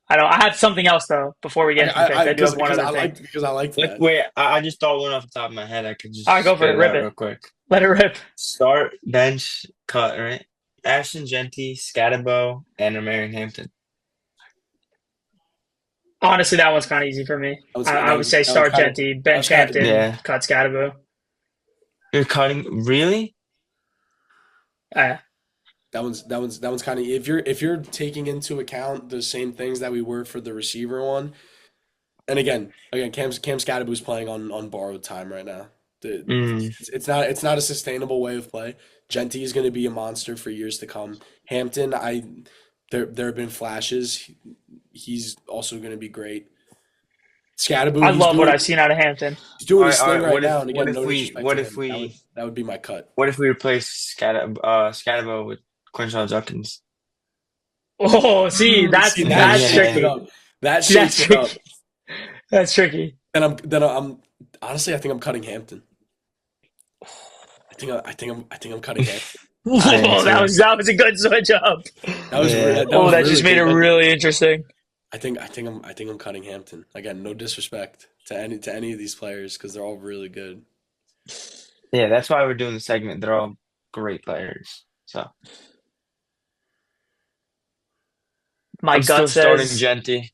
I don't. I had something else though before we get into the picks. I do have one because other thing. I liked that. Wait, I just thought one off the top of my head. I could All right, just go for spit it. it Rip out it. real quick. Let it rip. Start, bench, cut, right? Ashton Genty, Scatterbo, and Marion Hampton. Honestly, that one's kind of easy for me. I would say That was start Genty, bench kind of Hampton, Yeah. cut Scatterbo. You're cutting really? Uh, That one's kind of, if you're taking into account the same things that we were for the receiver one. And again, Cam Scadaboo's playing on borrowed time right now. Mm. It's not a sustainable way of play. Genty is going to be a monster for years to come. Hampton, there have been flashes. He's also going to be great. I Scadaboo, he's love what doing I've seen out of Hampton. he's doing his All thing right. right What now. if And what again, if no we disrespect what to if him. That would we that would be my cut. what if we replace Scatabo with Quinshon Judkins? Oh, see, See, that that's shakes it Yeah. tricky. up. That See, that's shakes it up. tricky. That's tricky. Then I'm honestly, I think I'm cutting Hampton. I think I'm cutting Hampton. I am Whoa, too. that was a good switch up. Yeah. That Oh, was that really just made it good. really interesting. I think I'm cutting Hampton. Again, no disrespect to any of these players because they're all really good. Yeah, that's why we're doing the segment. They're all great players. So My I'm gut still starting says Genty.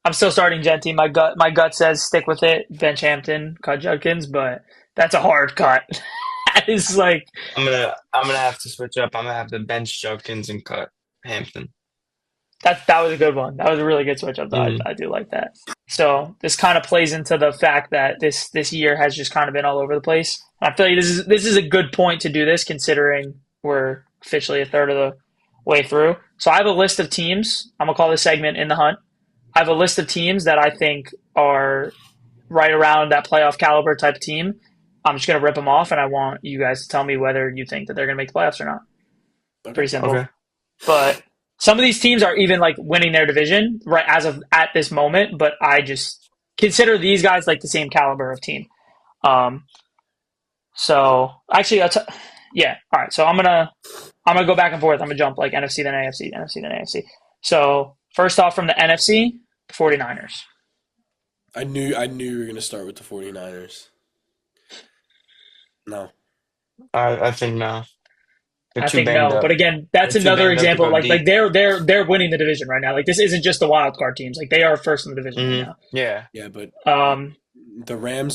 I'm still starting Genty. My gut says stick with it, bench Hampton, cut Judkins, but that's a hard cut. That is like I'm gonna have to switch up. I'm gonna have to bench Judkins and cut Hampton. that was a good one. That was a really good switch up. Though. Mm. I do like that. So this kind of plays into the fact that this year has just kind of been all over the place. I feel like this is a good point to do this, considering we're officially a third of the way through. So I have a list of teams. I'm gonna call this segment "In the Hunt." I have a list of teams that I think are right around that playoff caliber type of team. I'm just gonna rip them off, and I want you guys to tell me whether you think that they're gonna make the playoffs or not. Okay. Pretty simple. Okay. But some of these teams are even like winning their division right as of at this moment. But I just consider these guys like the same caliber of team. Um, so actually, yeah. All right. So I'm gonna go back and forth. I'm gonna jump like NFC then AFC, NFC then AFC. So first off, from the NFC, the 49ers. I knew you were gonna start with the 49ers. No, I think no. They're I too think banged no, but up. again, They're that's too another banged up to example. go Like deep. they're winning the division right now. Like this isn't just the wild card teams. Like they are first in the division right Yeah. yeah, but now.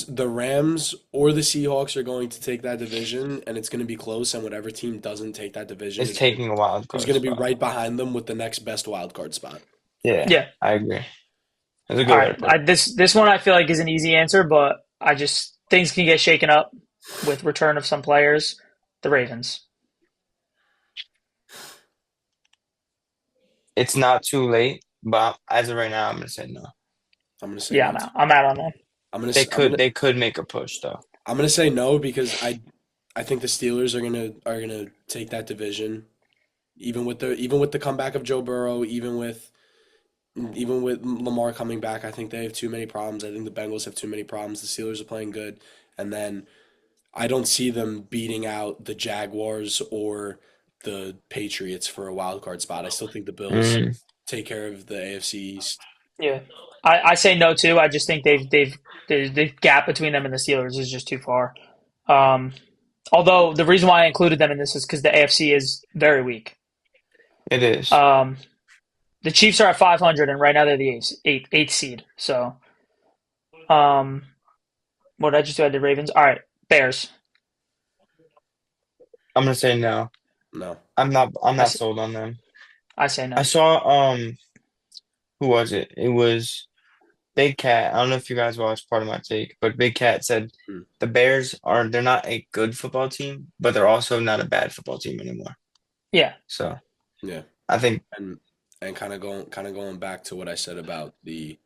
the Rams or the Seahawks are going to take that division, and it's going to be close. And whatever team doesn't take that division It's taking a wild is card going to be spot. right behind them with the next best wild card spot. Yeah, Yeah. I agree. That's a All good way to right. put it. This one I feel like is an easy answer, but I just things can get shaken up with return of some players. The Ravens. It's not too late, but as of right now, I'm gonna say no. I'm going to say Yeah, no too. I'm out on that. I'm going They to I'm going to they could make a push though. I'm going to say no because I think the Steelers are going to take that division even with the comeback of Joe Burrow, even with Lamar coming back. I think they have too many problems. I think the Bengals have too many problems. The Steelers are playing good, and then I don't see them beating out the Jaguars or the Patriots for a wild card spot. I still think the Bills Mm. take care of the AFC East. Yeah, I say no too. I just think the gap between them and the Steelers is just too far. Um, although the reason why I included them in this is because the AFC is very weak. It is. Um, the Chiefs are at 500, and right now they're the eighth seed. So, um, what did I just do? I did Ravens. All right, Bears. I'm gonna say no. No, I'm I not say, sold on them. I say I no. saw who was it? It was Big Cat. I don't know if you guys watched part of my take, but Big Cat said Hmm. the they're not a good football team, but they're also not a bad football team anymore. Yeah, So yeah, I think and kind of going back to what I said about the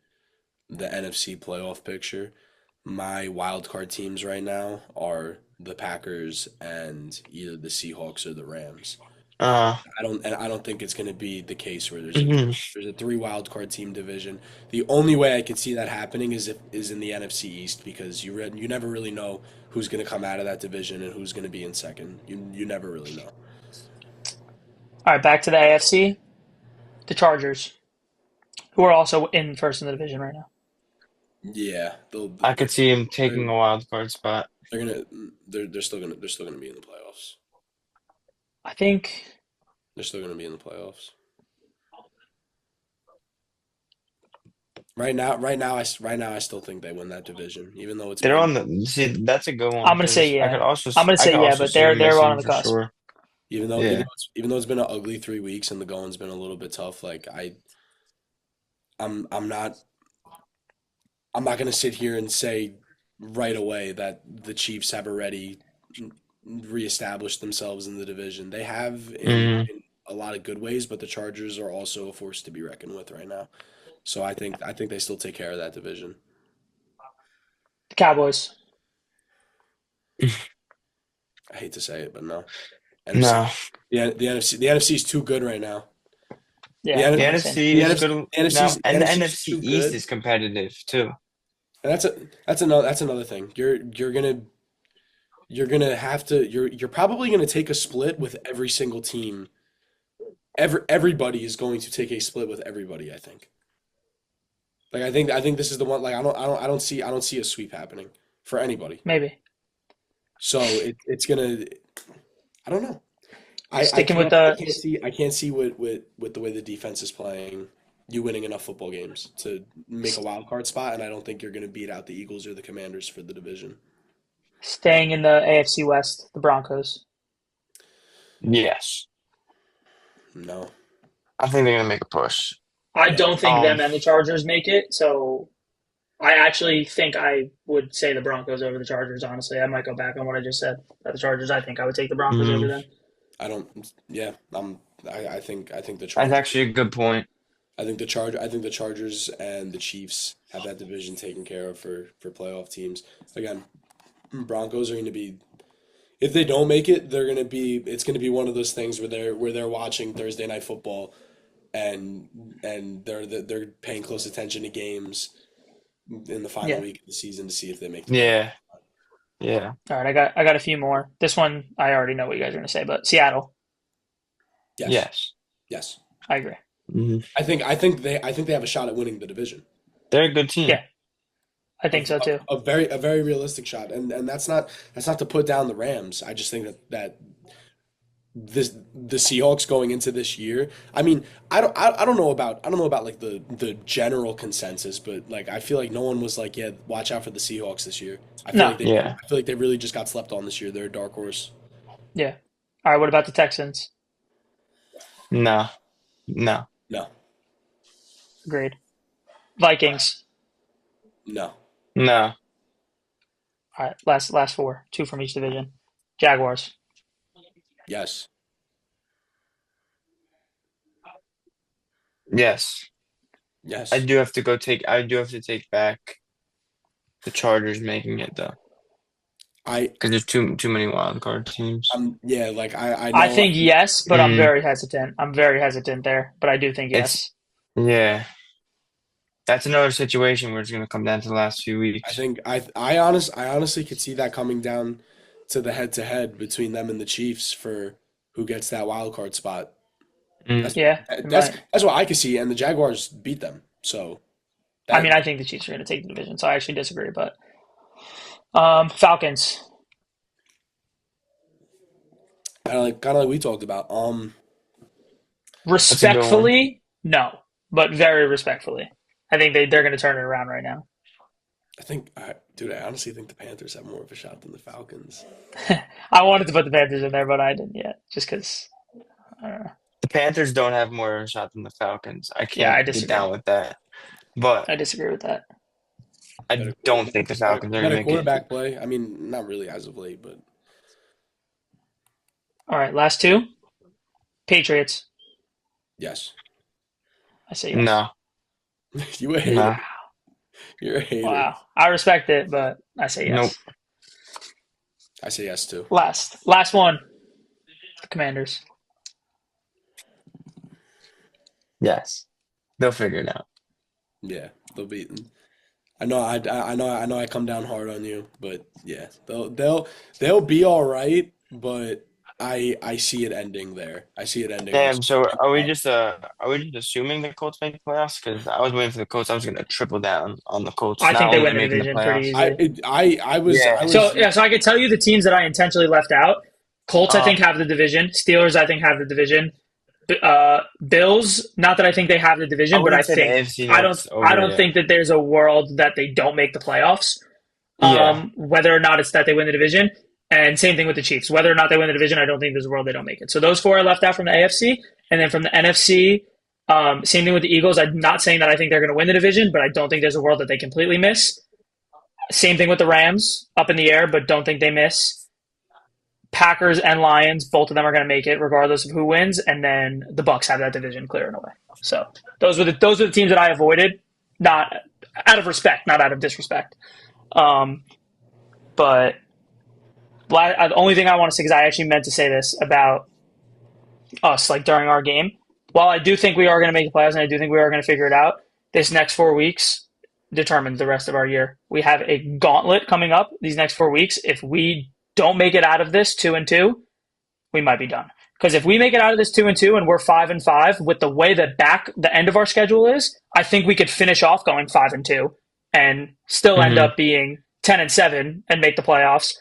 NFC playoff picture. My wild card teams right now are the Packers and either the Seahawks or the Rams. uh I don't think it's going to be the case where there's a mhm. there's a three wild card team division. The only way I could see that happening is in the NFC East because you never really know who's going to come out of that division and who's going to be in second. You never really know. all right, back to the AFC. The Chargers, who are also in first in the division right now. Yeah, I could see him they're taking a wild card spot. they're gonna they're still gonna be in the playoffs. I think They're still gonna be in the playoffs. Right now, I still think they win that division, even though it's They're been. on the see. That's a good one I'm gonna say because yeah. I could Yeah, also but see them they're on missing the for cusp. sure. Yeah. Even though it's been an ugly 3 weeks and the going's been a little bit tough, like I'm I'm not I'm not gonna sit here and say right away that the Chiefs have already reestablished themselves in the division. They have Hmm. in a lot of good ways, but the Chargers are also a force to be reckoned with right now. So I think they still take care of that division. The Cowboys. I hate to say it, but no. NFC, No. the NFC is too good right now. The Yeah, The N, same. NFC the is NFC, good the NFC's now, the and the NFC's NFC too East good. is competitive too. And that's another thing. You're gonna have to you're probably gonna take a split with every single team. Everybody is going to take a split with everybody, I think. Like I think this is the one like I don't see a sweep happening for anybody. Maybe. So it's gonna I don't know. Sticking with the I can't see with the way the defense is playing you winning enough football games to make a wild card spot, and I don't think you're gonna beat out the Eagles or the Commanders for the division. Staying in the AFC West, the Broncos. Yes. No. I think they're gonna make a push. I Yeah. don't think Um, them and the Chargers make it, so I actually think I would say the Broncos over the Chargers, honestly. I might go back on what I just said about the Chargers. I think I would take the Broncos over mhm. them. I don't yeah, I think the That's Chargers actually a good point. I think the Chargers and the Chiefs have that division taken care of for playoff teams. Again, Broncos are going to be if they don't make it, they're going to be it's going to be one of those things where they're watching Thursday night football and they're paying close attention to games in the final Yeah. week of the season to see if they make the playoffs. Yeah. Yeah. All right, I got a few more. This one I already know what you guys are going to say, but Seattle, Yes. Yes. Yes. I agree. Hmm. I think they have a shot at winning the division. They're a good team. Yeah, I think so too. A very realistic shot. And that's not to put down the Rams. I just think that the Seahawks going into this year. I mean, I don't know about like the general consensus, but like I feel like no one was like, yeah, watch out for the Seahawks this year. No, Yeah. I feel like they really just got slept on this year. They're a dark horse. yeah. All right, what about the Texans? No. No. No. Agreed. Vikings. No. No. All right, last four, two from each division. Jaguars. Yes. Yes. Yes. I do have to take back the Chargers making it though. I Because there's too many wild card teams. yeah, like I I know think yes, but I'm Mm, very hesitant. I'm very hesitant there, but I do think it's yes. yeah. That's another situation where it's gonna come down to the last few I weeks. think I honestly could see that coming down to the head to head between them and the Chiefs for who gets that wild card spot. Mm, That's Yeah, it might. that's what I could see, and the Jaguars beat them. So I mean, that I think the Chiefs are going to take the division, so I actually disagree. But Falcons, kind of like we talked about. that's a good one. respectfully, no, but very respectfully, I think they're going to turn it around right now. Dude, I honestly think the Panthers have more of a shot than the Falcons. I wanted to put the Panthers in there, but I didn't yet, just because. I don't know. The Panthers don't have more of a shot than the Falcons. I Yeah, I can't get disagree. down with that. But I disagree with that. I don't think the Falcons are gonna Better make it. quarterback play. I mean, not really as of late, but All right, last two. Patriots. yes. I say yes. No, You a hater. no, Wow, You're a hater. wow. I respect it, but I say nope. yes. I say yes too. Last one. The Commanders. Yes, they'll figure it out. Yeah, they'll be. I know I come down hard on you, but yeah, they'll be all right. But I see it ending there. I see it ending with. Damn. So are we just assuming the Colts make the playoffs? Because I was waiting for the Colts. I was gonna triple down on the Colts I not think they only win the making the division pretty playoffs. easily. Yeah. I So was yeah, so I could tell you the teams that I intentionally left out. Colts, I Uh, think, have the division. Steelers, I think, have the division. Bills, not that I think they have the I division, but I wouldn't say the think AFC North's I over don't yet. think that there's a world that they don't make the playoffs. Yeah. Whether or not it's that they win the division. And same thing with the Chiefs. Whether or not they win the division, I don't think there's a world they don't make it. So those four are left out from the AFC. And then from the NFC, same thing with the Eagles. I'm not saying that I think they're going to win the division, but I don't think there's a world that they completely miss. Same thing with the Rams, up in the air, but don't think they miss. Packers and Lions, both of them are going to make it regardless of who wins, and then the Bucks have that division clear and away. So those were the teams that I avoided, not out of respect, not out of disrespect. But the only thing I want to say, because I actually meant to say this about us, like during our game. While I do think we are going to make the playoffs, and I do think we are going to figure it out, this next 4 weeks determines the rest of our year. We have a gauntlet coming up these next 4 weeks. If we don't make it out of this 2-2, we might be done. Because if we make it out of this 2-2 and we're 5-5, with the way that the end of our schedule is, I think we could finish off going 5-2 and still end Hmm. up being 10-7 and make the playoffs.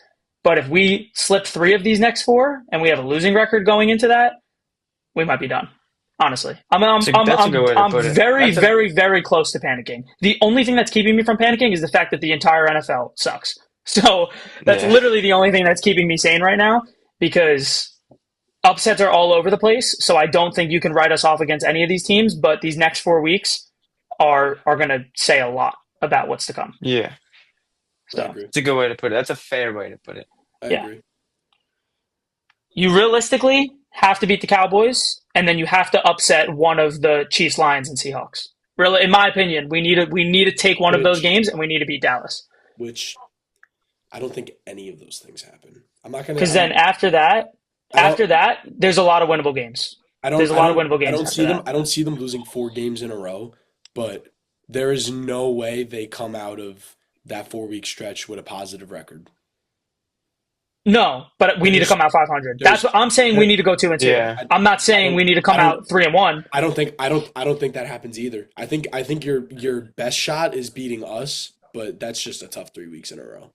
But if we slip 3 of these next 4 and we have a losing record going into that, we might be done. Honestly, That's a good way to I'm put it. very, very, very close to panicking. The only thing that's keeping me from panicking is the fact that the entire NFL sucks. So that's Yeah. literally the only thing that's keeping me sane right now, because upsets are all over the place. So I don't think you can write us off against any of these teams. But these next 4 weeks are going to say a lot about what's to come. Yeah. I So agree. It's a good way to put it. That's a fair way to put it. I yeah, agree. you realistically have to beat the Cowboys, and then you have to upset one of the Chiefs, Lions, and Seahawks. Really, in my opinion, we need to take one of those Which, games, and we need to beat Dallas. which I don't think any of those things happen. I'm not gonna. Because then after that, I don't. there's a lot of winnable games. I There's don't. a I lot of don't. winnable I games don't after see them. that. I don't see them losing 4 games in a row. But there is no way they come out of that 4 week stretch with a positive record. No, but we need to There's. come out 500. That's There's. what I'm saying. We There, need to go 2-2. Yeah. I'm not I saying don't. we need to I come don't. out 3-1. I don't think that happens either. I think your best shot is beating us, but that's just a tough 3 weeks in a row.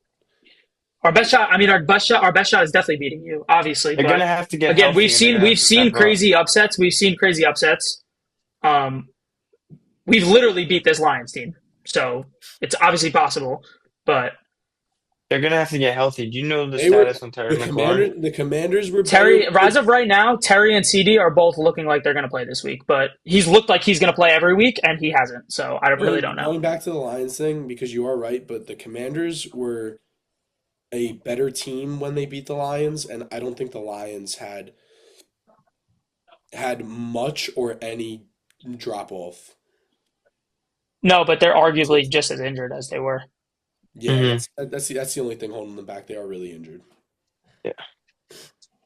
Our best shot. I mean, our best shot is definitely beating you, obviously. They're But gonna have to get again, we've healthy and they're seen gonna have we've to seen step up. crazy upsets. We've seen crazy upsets. Um, we've literally beat this Lions team, so it's obviously possible. But They're gonna have to get healthy. Do you know the They were status on Terry McLaurin? the Commanders were better. Terry, as of right now, Terry and CD are both looking like they're going to play this week. But he's looked like he's going to play every week, and he hasn't. So I really don't know. Going back to the Lions thing, because you are right, but the Commanders were a better team when they beat the Lions, and I don't think the Lions had much or any drop off. No, but they're arguably just as injured as they were. Yeah, Hmm. that's the only thing holding them back. They are really injured. Yeah.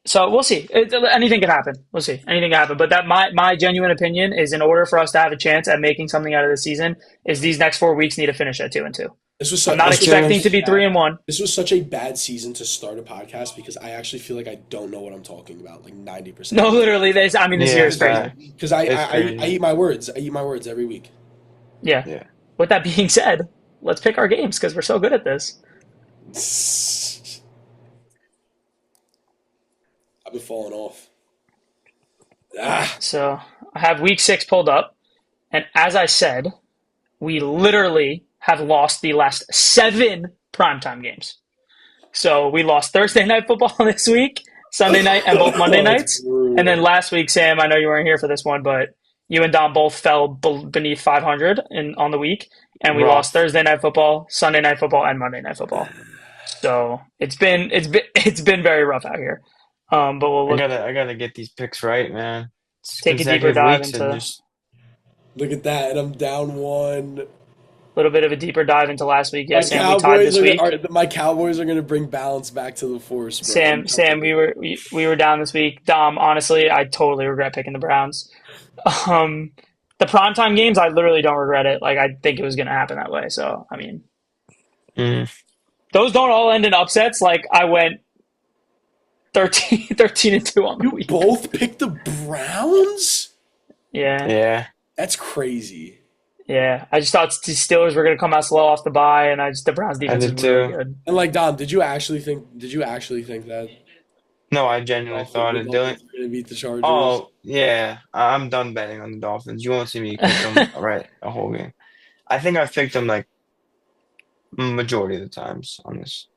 So we'll see. Anything can happen. We'll see. Anything can happen. But that my genuine opinion is, in order for us to have a chance at making something out of the season, is these next 4 weeks need to finish at 2-2. I'm not It's gonna. expecting to be 3-1. This was such a bad season to start a podcast because I actually feel like I don't know what I'm talking about, like 90% No, of the literally, I mean, this Yeah, year is it's crazy. bad. because I, It's I crazy. I eat my words. I eat my words every week. Yeah. Yeah. With that being said, let's pick our games because we're so good at this. I've been falling off. Ah, So I have week 6 pulled up, and as I said, we literally have lost the last 7 primetime games. So we lost Thursday night football this week, Sunday night, and both Monday that's nights. And then brutal. last week, Sam, I know you weren't here for this one, but you and Dom both fell beneath 500 on the week, and we lost Rough. Thursday night football, Sunday night football, and Monday night football. So it's been very rough out here. But we'll I gotta get these picks right, man. It's take a deeper consecutive dive weeks into and a just Look at that, and I'm down one. little bit of a deeper dive into last week. Yeah, My Sam, we tied Cowboys this week. my Cowboys are gonna bring balance back to the force, bro. I'm Sam, telling we you. were we were down this week. Dom, honestly, I totally regret picking the Browns. Um, the primetime games, I literally don't regret it. Like I think it was going to happen that way. So I mean, mm, those don't all end in upsets. Like I went 13-2 on the You week. both picked the Browns? Yeah, yeah. That's crazy. yeah. I just thought the Steelers were going to come out slow off the bye, and the Browns I defense is did really too. good. And like Dom, did you actually think that No, I the genuinely thought the it. Dolphins were gonna beat the Chargers? Oh, yeah. I'm done betting on the Dolphins. You won't see me pick them right a whole game. I think I've picked them like majority of the times on this.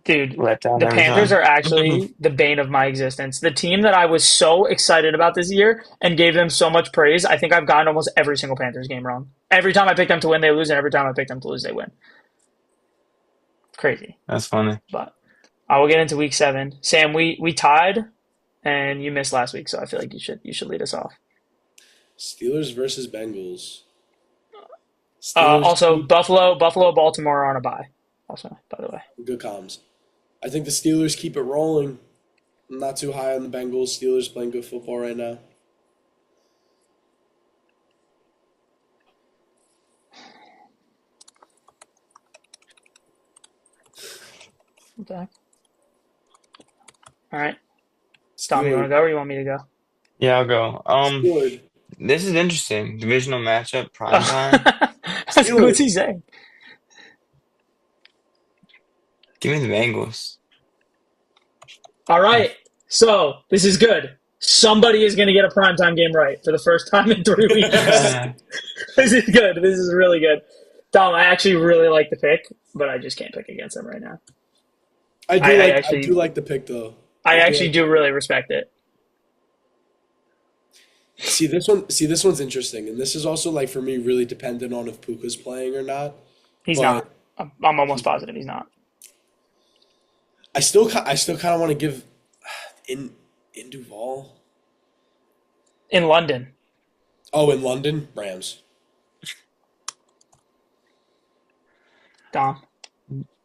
Dude, let down the every Panthers time. are actually the bane of my existence. The team that I was so excited about this year and gave them so much praise, I think I've gotten almost every single Panthers game wrong. Every time I pick them to win, they lose, and every time I pick them to lose, they win. Crazy. That's funny. But I will get into week 7. Sam, we tied and you missed last week, so I feel like you should lead us off. Steelers versus Bengals. Steelers Also, keep Buffalo, Baltimore are on a bye. Also, by the way. good comms. I think the Steelers keep it rolling. I'm not too high on the Bengals. Steelers playing good football right now. Okay. All right. Tom, you want to Steelers. go or you want me to go? Yeah, I'll go. Steelers. This is interesting. Divisional matchup, prime time. Oh. What's Steelers. he saying? Give me the Bengals. All right. So this is good. Somebody is going to get a primetime game right for the first time in 3 weeks. This is good. This is really good. Dom, I actually really like the pick, but I just can't pick against them right now. I do like the pick though. I do actually like do really respect it. See this one. See this one's interesting, and this is also like for me really dependent on if Puka's playing or not. He's not. But I'm almost positive he's not. I still kind of want to give in Duval. In London. Oh, in London, Rams. Dom.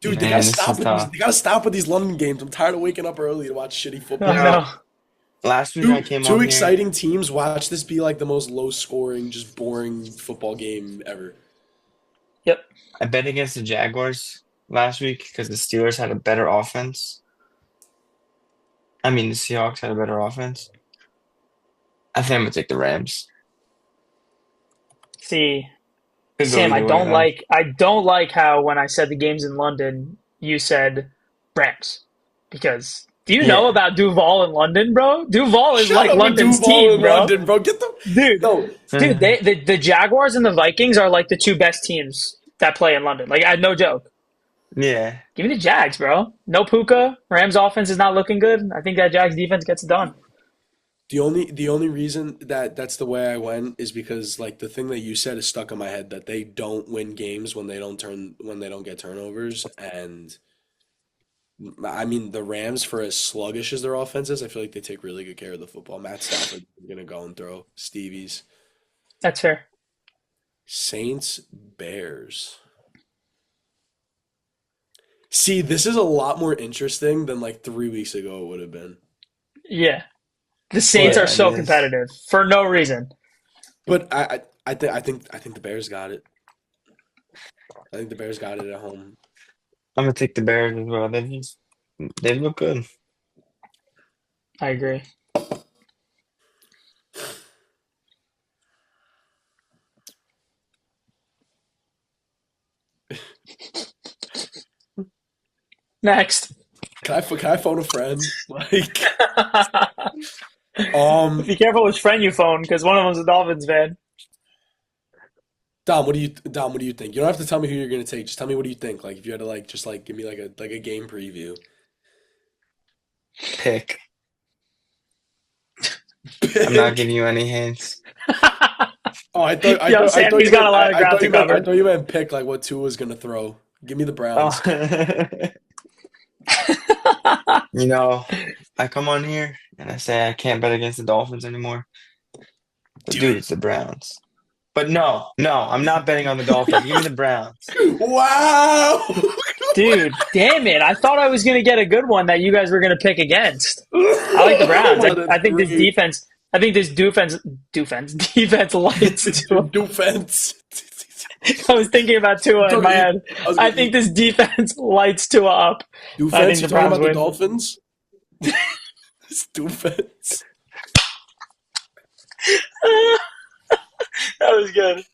Dude, Man, this is tough. they gotta stop with these London games. I'm tired of waking up early to watch shitty football. I know. Last week I came Two on here. exciting teams. Watch this be like the most low scoring, just boring football game ever. Yep. I bet against the Jaguars last week because the Steelers had a better offense. I mean, the Seahawks had a better offense. I think I'm gonna take the Rams. See, Could go Sam, I either way don't though. like how when I said the games in London, you said Rams. Because do you know Yeah, about Duval in London, bro? Duval is Shut like up with London's Duval team, in bro. London, bro. Get the Dude, no. dude, the Jaguars and the Vikings are like the two best teams that play in London. Like, I no joke. yeah. Give me the Jags, bro. No Puka. Rams offense is not looking good. I think that Jags defense gets it done. The only reason that that's the way I went is because like the thing that you said is stuck in my head that they don't win games when they don't get turnovers. And I mean the Rams, for as sluggish as their offense is, I feel like they take really good care of the football. Matt Stafford is gonna go and throw Stevie's. That's fair. Saints Bears. See, this is a lot more interesting than like 3 weeks ago it would have been. Yeah. The Saints But are Yeah, it so is. competitive for no reason. but I think the Bears got it. I think the Bears got it at home. I'm gonna take the Bears as well. They look good. I agree. Next. Can I phone a friend? Like, Be careful which friend you phone, because one of them's a Dolphins fan. Dom, what do you think? You don't have to tell me who you're gonna take. Just tell me what do you think. Like, if you had to like just like give me like a game preview. Pick. I'm not Pick. giving you any hints. Oh, I Yo, thought I Sam, thought he's you got a meant lot of ground to I cover. thought you meant pick like what Tua was gonna throw. Give me the Oh, Browns. you know, I come on here and I say I can't bet against the Dolphins anymore. But dude, Dude. it's the Browns. But no, I'm not betting on the Dolphins. Give me the Browns. Wow. Dude, damn it. I thought I was going to get a good one that you guys were going to pick against. I like the Browns. Oh, that's I think this great. defense, defense lights Tua. Defense. I was thinking about Tua in my You- head. I was I gonna, think this defense lights Tua up. I defense. think You the talking Browns about the win. Dolphins? It's defense. That was good.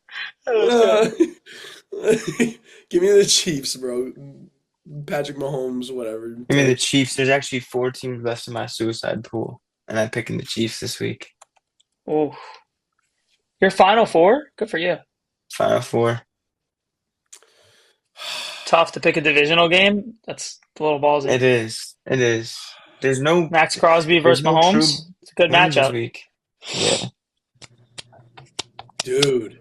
That was good. Give me the Chiefs, bro. Patrick Mahomes, whatever. Give me the Chiefs. There's actually 4 teams left in my suicide pool, and I'm picking the Chiefs this week. Ooh. Your final four? Good for you. Final 4. Tough to pick a divisional game. That's It's a little ballsy. It is. It is. There's no Max Crosby there's versus no true Mahomes. It's a good winners this matchup. week. Yeah. Dude,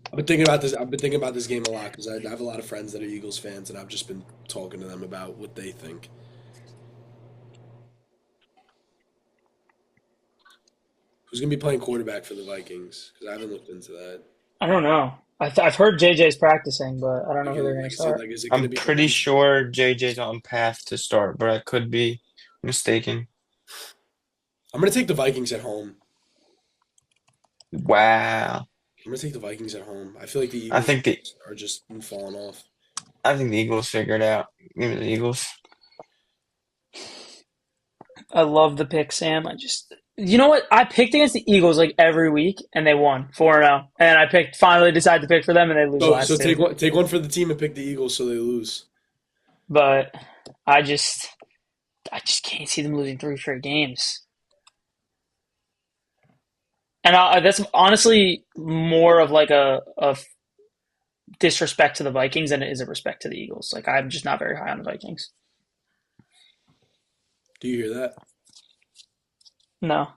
I've been thinking about this. I've been thinking about this game a lot because I have a lot of friends that are Eagles fans, and I've just been talking to them about what they think. Who's gonna be playing quarterback for the Vikings? Because I haven't looked into that. I don't know. I've heard JJ's practicing, but I don't know Like, who they're going to start. is it gonna I'm be pretty like? sure JJ's on path to start, but I could be mistaken. I'm gonna take the Vikings at home. Wow. I'm gonna take the Vikings at home. I feel like the I Eagles think the are just falling off. I think the Eagles figured it out. Give me the Eagles. I love the pick, Sam. You know what? I picked against the Eagles like every week, and they won 4-0. And I finally decided to pick for them, and they lose the So last two. take one for the team and pick the Eagles so they lose. But I just can't see them losing 3 straight games. And that's honestly more of like a disrespect to the Vikings than it is a respect to the Eagles. Like I'm just not very high on the Vikings. Do you hear that? No.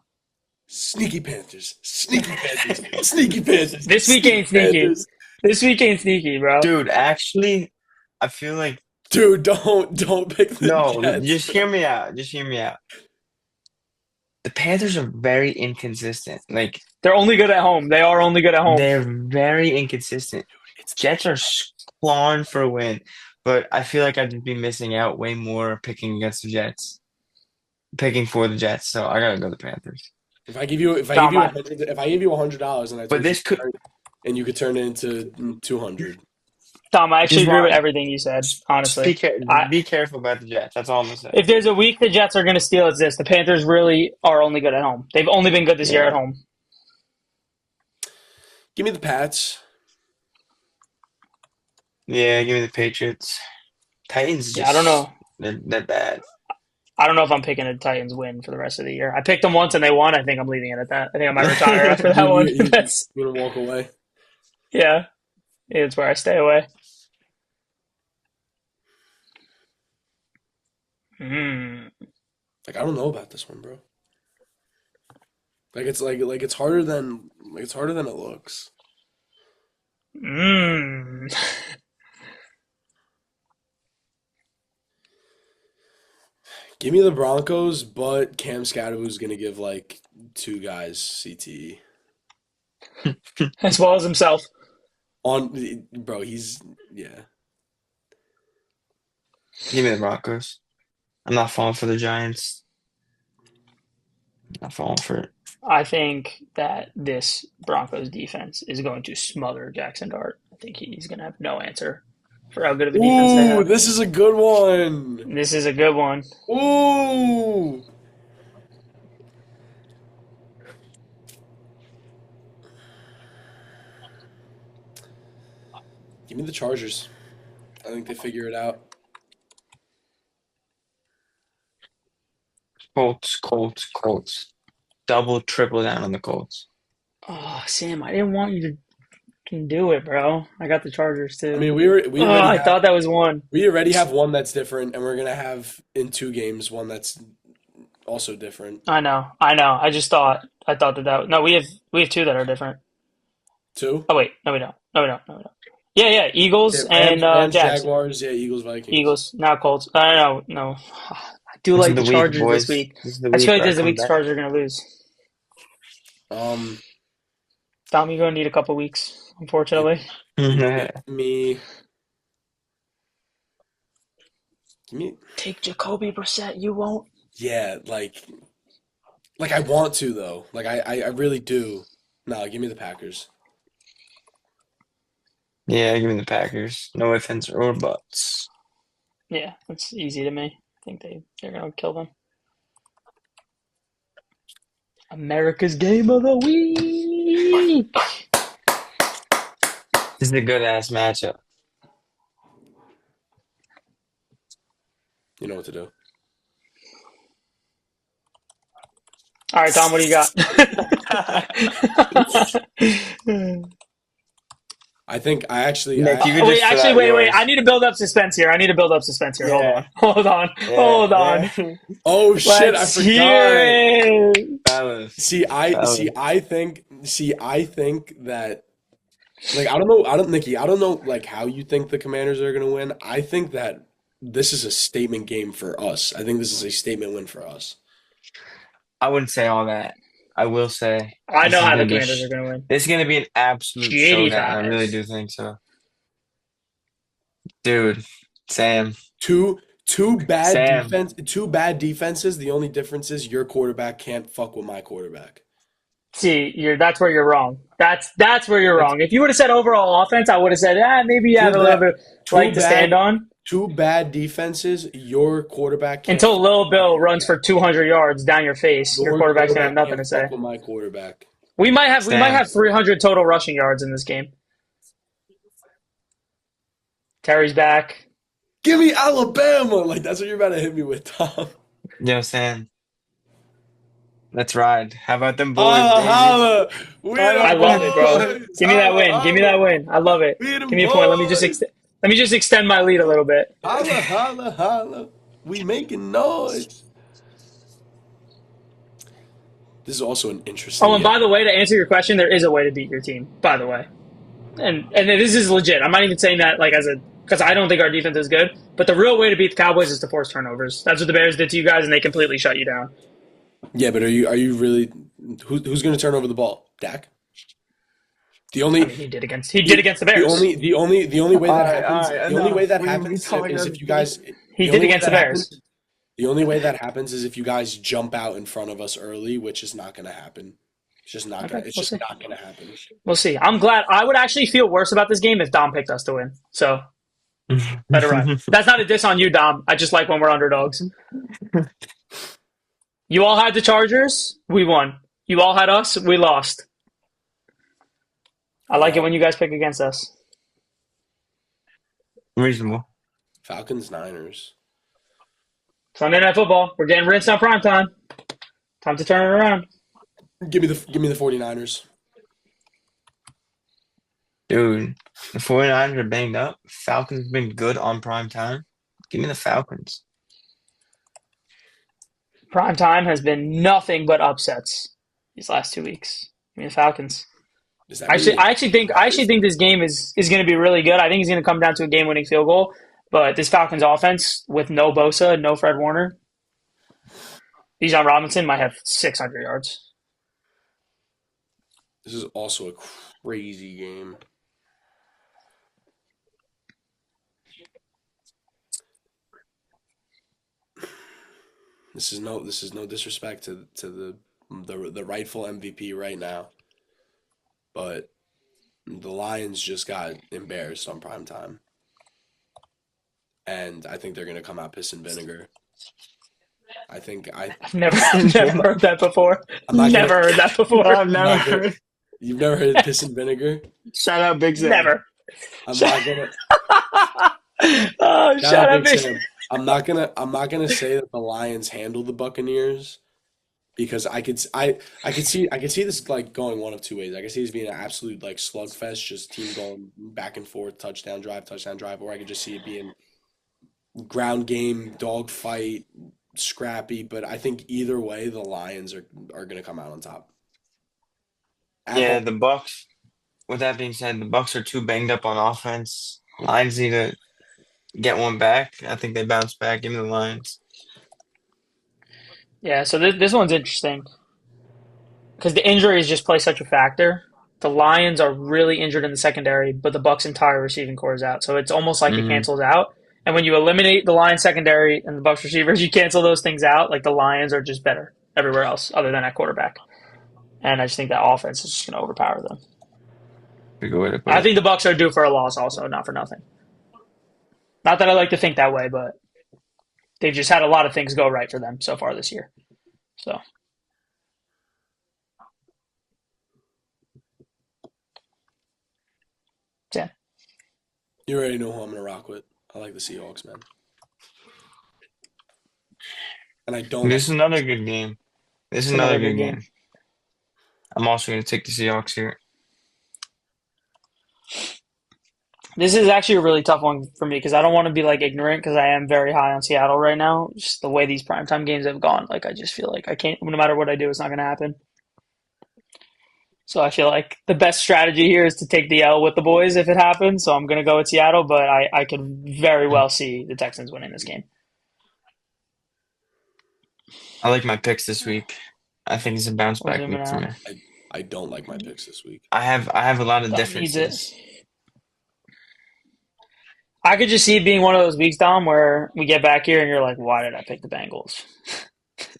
Sneaky Panthers. Sneaky Panthers. Sneaky Panthers. This week Sneaky ain't sneaky. Panthers. This week ain't sneaky, bro. Dude, actually, I feel like Dude, don't pick the no, Jets. just hear me out. Just hear me out. The Panthers are very inconsistent. Like They're only good at home. They are only good at home. they're very inconsistent. It's Jets are clawing for a win, but I feel like I'd be missing out way more picking against the Jets, picking for the Jets. So I gotta go the Panthers. if I give you Dom, if I give you $100 and I But told you this could and you could turn it into 200. I actually just agree with want everything you said, just be honestly. I be careful about the Jets. That's all I'm gonna say. If there's a week the Jets are going to steal, it's this. The Panthers really are only good at home. They've only been good this year at Yeah, home. Give me the Pats. yeah. Give me the Patriots. Titans Yeah, I don't just know. they're bad. I don't know if I'm picking a Titans win for the rest of the year. I picked them once and they won. I think I'm leaving it at that. I think I might retire after that one. That's You gonna walk away? yeah, it's where I stay away. Mm. Like I don't know about this one, bro. Like it's harder than it looks. Mm. Give me the Broncos, but Cam Scadaboo's gonna give like two guys CTE As well as himself. on, bro. He's yeah. Give me the Broncos. I'm not falling for the Giants. Not falling for it. I think that this Broncos defense is going to smother Jackson Dart. I think he's going to have no answer for how good of a defense they Ooh, have. this is a good one. This is a good one. Ooh. Give me the Chargers. I think they figure it out. Colts, Colts, Colts. Double, triple down on the Colts. Oh, Sam, I didn't want you to can do it, bro. I got the Chargers I too. mean, we Oh, already I have thought that was one. one that's different, and we're gonna have in two games one that's also different. I know. I thought that no, we have two that are different. Two. Oh wait, no we don't. No we don't. No we don't. Yeah, yeah. Yeah, Eagles and Rams, Jags. Jaguars, yeah, Eagles, Vikings. Eagles, now Colts. No, no. I do This is like the the week, Chargers this boys. week. This is the I just feel week like where I this is the come week the back. Chargers are gonna lose. Um, Dom, you're gonna need a couple weeks, unfortunately. give me, give me, Take Jacoby Brissett. You won't. yeah, like I want to though. Like I really do. No, give me the Packers. Yeah, give me the Packers. No ifs, ands, or buts. Yeah, that's easy to me. I think they're gonna kill them. America's game of the week. This is a good ass matchup. You know what to do. All right, Dom, what do you got? I think I actually Nick, you could Wait, just fill actually, out wait. I yours. need to build up suspense here. I need to build up suspense here. Hold Yeah, on. Hold on. Hold yeah, on. yeah. Oh shit, I Let's hear forgot. it. Fellas, See, I think that like I don't know, Nikki, I don't know like how you think the Commanders are gonna win. I think that this is a statement game for us. I think this is a statement win for us. I wouldn't say all that. I will say I this know is how the gonna be Commanders are going to win. this is gonna be an absolute Shitty showdown. I really five. do think so, dude. Sam, Two Sam. two bad defenses. The only difference is your quarterback can't fuck with my quarterback. See, that's where you're wrong. That's where you're That's wrong. If you would have said overall offense, I would have said, maybe you two have a little bad bit two leg to stand bad on. two bad defenses. Until Lil Bill runs for 200 yards down your face, your Your quarterback's gonna have quarterback nothing to can't say. fuck with my quarterback. Sam, We might have 300 total rushing yards in this game. Terry's back. Give me Alabama. Like that's what you're about to hit me with, Tom. yo, Sam. Let's ride. How about them boys, Holla, baby? holla. We I the love it, bro. boys. Give me that Holla, win. Give me that holla. win. I love it. We the Give me a point. boys. Let me just extend my lead a little bit. Holla, holla, holla. We making noise. This is also an Oh, interesting and by game. the way, to answer your question, there is a way to beat your team. By the way, and this is legit. I'm not even saying that like as a because I don't think our defense is good. But the real way to beat the Cowboys is to force turnovers. That's what the Bears did to you guys, and they completely shut you down. Yeah, but are you really who's going to turn over the ball? Dak? The I only mean, he did against the Bears. the only way that All happens right, the only way enough. that We happens talking is about if you the guys He the did only way against the that happens Bears. the only way that happens is if you guys jump out in front of us early, which is not going to happen. Okay, It's we'll just see. not going to happen. We'll see. I'm glad. I would actually feel worse about this game if Dom picked us to win. So let it ride. That's not a diss on you, Dom. I just like when we're underdogs. You all had the Chargers. We won. You all had us. We lost. I like it Uh, when you guys pick against us. Reasonable. Falcons Niners. Sunday Night Football. We're getting rinsed on prime time. Time to turn it around. Give me the 49ers. Dude, the 49ers are banged up. Falcons have been good on prime time. Give me the Falcons. Prime time has been nothing but upsets these last 2 weeks. I mean, the Falcons. Is that really I actually think this game is going to be really good. I think it's going to come down to a game-winning field goal. But this Falcons offense with no Bosa, no Fred Warner, Bijan Robinson might have 600 yards. This is also a crazy game. This is no disrespect to the rightful MVP right now, but the Lions just got embarrassed on prime time, and I think they're gonna come out piss and vinegar. I think I I've never heard that before. I'm not gonna Never heard that before. I've I'm never not gonna heard. you've never heard piss and vinegar? Shout out Big Sam. Never. I'm not gonna Oh, Shout out shut up, Big bitch. Sam. I'm not gonna say that the Lions handle the Buccaneers because I could see this like going one of two ways. I could see this being an absolute like slugfest, just team going back and forth, touchdown drive, or I could just see it being ground game, dog fight, scrappy. But I think either way, the Lions are gonna come out on top at Yeah, home. the Bucks. With that being said, the Bucks are too banged up on offense. Lions need to get one back. I think they bounce back. Give me the Lions. Yeah, so this one's interesting because the injuries just play such a factor. The Lions are really injured in the secondary, but the Bucks' entire receiving core is out. So it's almost like it Hmm. cancels out. And when you eliminate the Lions secondary and the Bucks receivers, you cancel those things out. Like the Lions are just better everywhere else other than at quarterback. And I just think that offense is just going to overpower them. Good way to put I it. think the Bucks are due for a loss also, not for nothing. Not that I like to think that way, but they've just had a lot of things go right for them so far this year. So yeah. You already know who I'm gonna rock with. I like the Seahawks, man, and I don't like This is another good game. This is It's another another good good game. game. I'm also going to take the Seahawks here. This is actually a really tough one for me because I don't want to be like ignorant because I am very high on Seattle right now. Just the way these primetime games have gone, like I just feel like I can't. No matter what I do, it's not going to happen. So I feel like the best strategy here is to take the L with the boys if it happens. So I'm going to go with Seattle, but I could very well see the Texans winning this game. I like my picks this week. I think it's a bounce We're back zooming week for out. me. I don't like my picks this week. I have a lot of Dom needs it. differences. I could just see it being one of those weeks, Dom, where we get back here and you're like, "Why did I pick the Bengals?"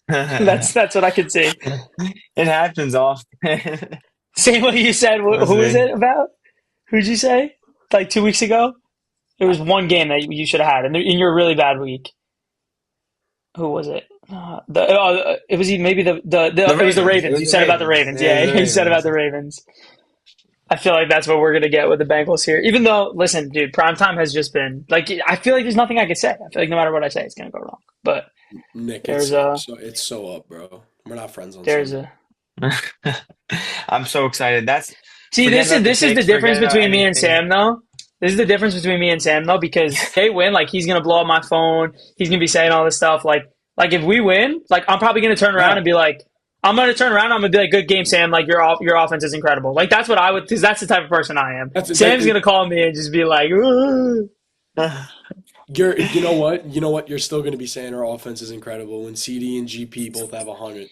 That's what I could see. It happens often. Same way you said. That's Who is me. it about? Who'd you say? Like 2 weeks ago? It was one game that you should have had in your really bad week. Who was it? It was maybe The it was the Ravens. It Ravens. was You the said about the Ravens. Ravens. Yeah, Yeah, it was the you said about Ravens. the Ravens. I feel like that's what we're gonna get with the Bengals here. Even though, listen, dude, prime time has just been like I feel like there's nothing I could say. I feel like no matter what I say, it's gonna go wrong. But Nick, there's a it's so up, bro. We're not friends on there's Sunday. a I'm so excited. That's see. forget about the This is the picks, difference forget about between me and anything. Sam, though. This is the difference between me and Sam, though, because if they win, like he's gonna blow up my phone. He's gonna be saying all this stuff. Like if we win, like I'm probably gonna turn around Yeah. and be like, I'm gonna turn around. I'm gonna be like, "Good game, Sam. Like your offense is incredible." Like that's what I would, because that's the type of person I am. That's Sam's gonna call me and just be like, "Ugh." you know what? You know what? You're still going to be saying our offense is incredible when CD and GP both have 100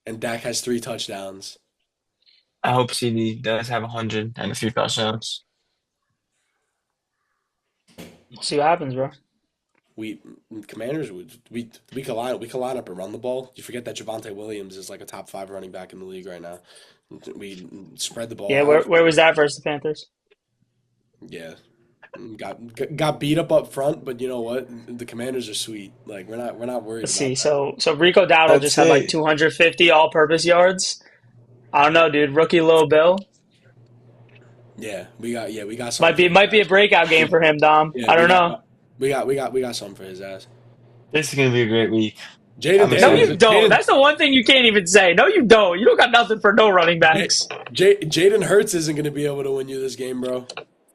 and Dak has 3 touchdowns. I hope CD does have 100 and a few touchdowns. We'll see what happens, bro. We Commanders we could line up and run the ball. You forget that Javonte Williams is like a top 5 running back in the league right now. We spread the ball Yeah, out. where was that versus the Panthers? Yeah. Got beat up front, but you know what? The Commanders are sweet. Like we're not worried Let's about see. that. So Rico Dowdle just That's had like it. 250 all-purpose yards. I don't know, dude. Rookie Lil Bill Yeah, we got might something be for his might be a ass. breakout game for him, Dom. Yeah, I don't know. we got something for his ass. This is gonna be a great week. Jaden I'm No, Daniels, you excited. don't. Jaden That's the one thing you can't even say. No, you don't. You don't got nothing for no running J- backs. Jaden Hurts isn't going to be able to win you this game, bro.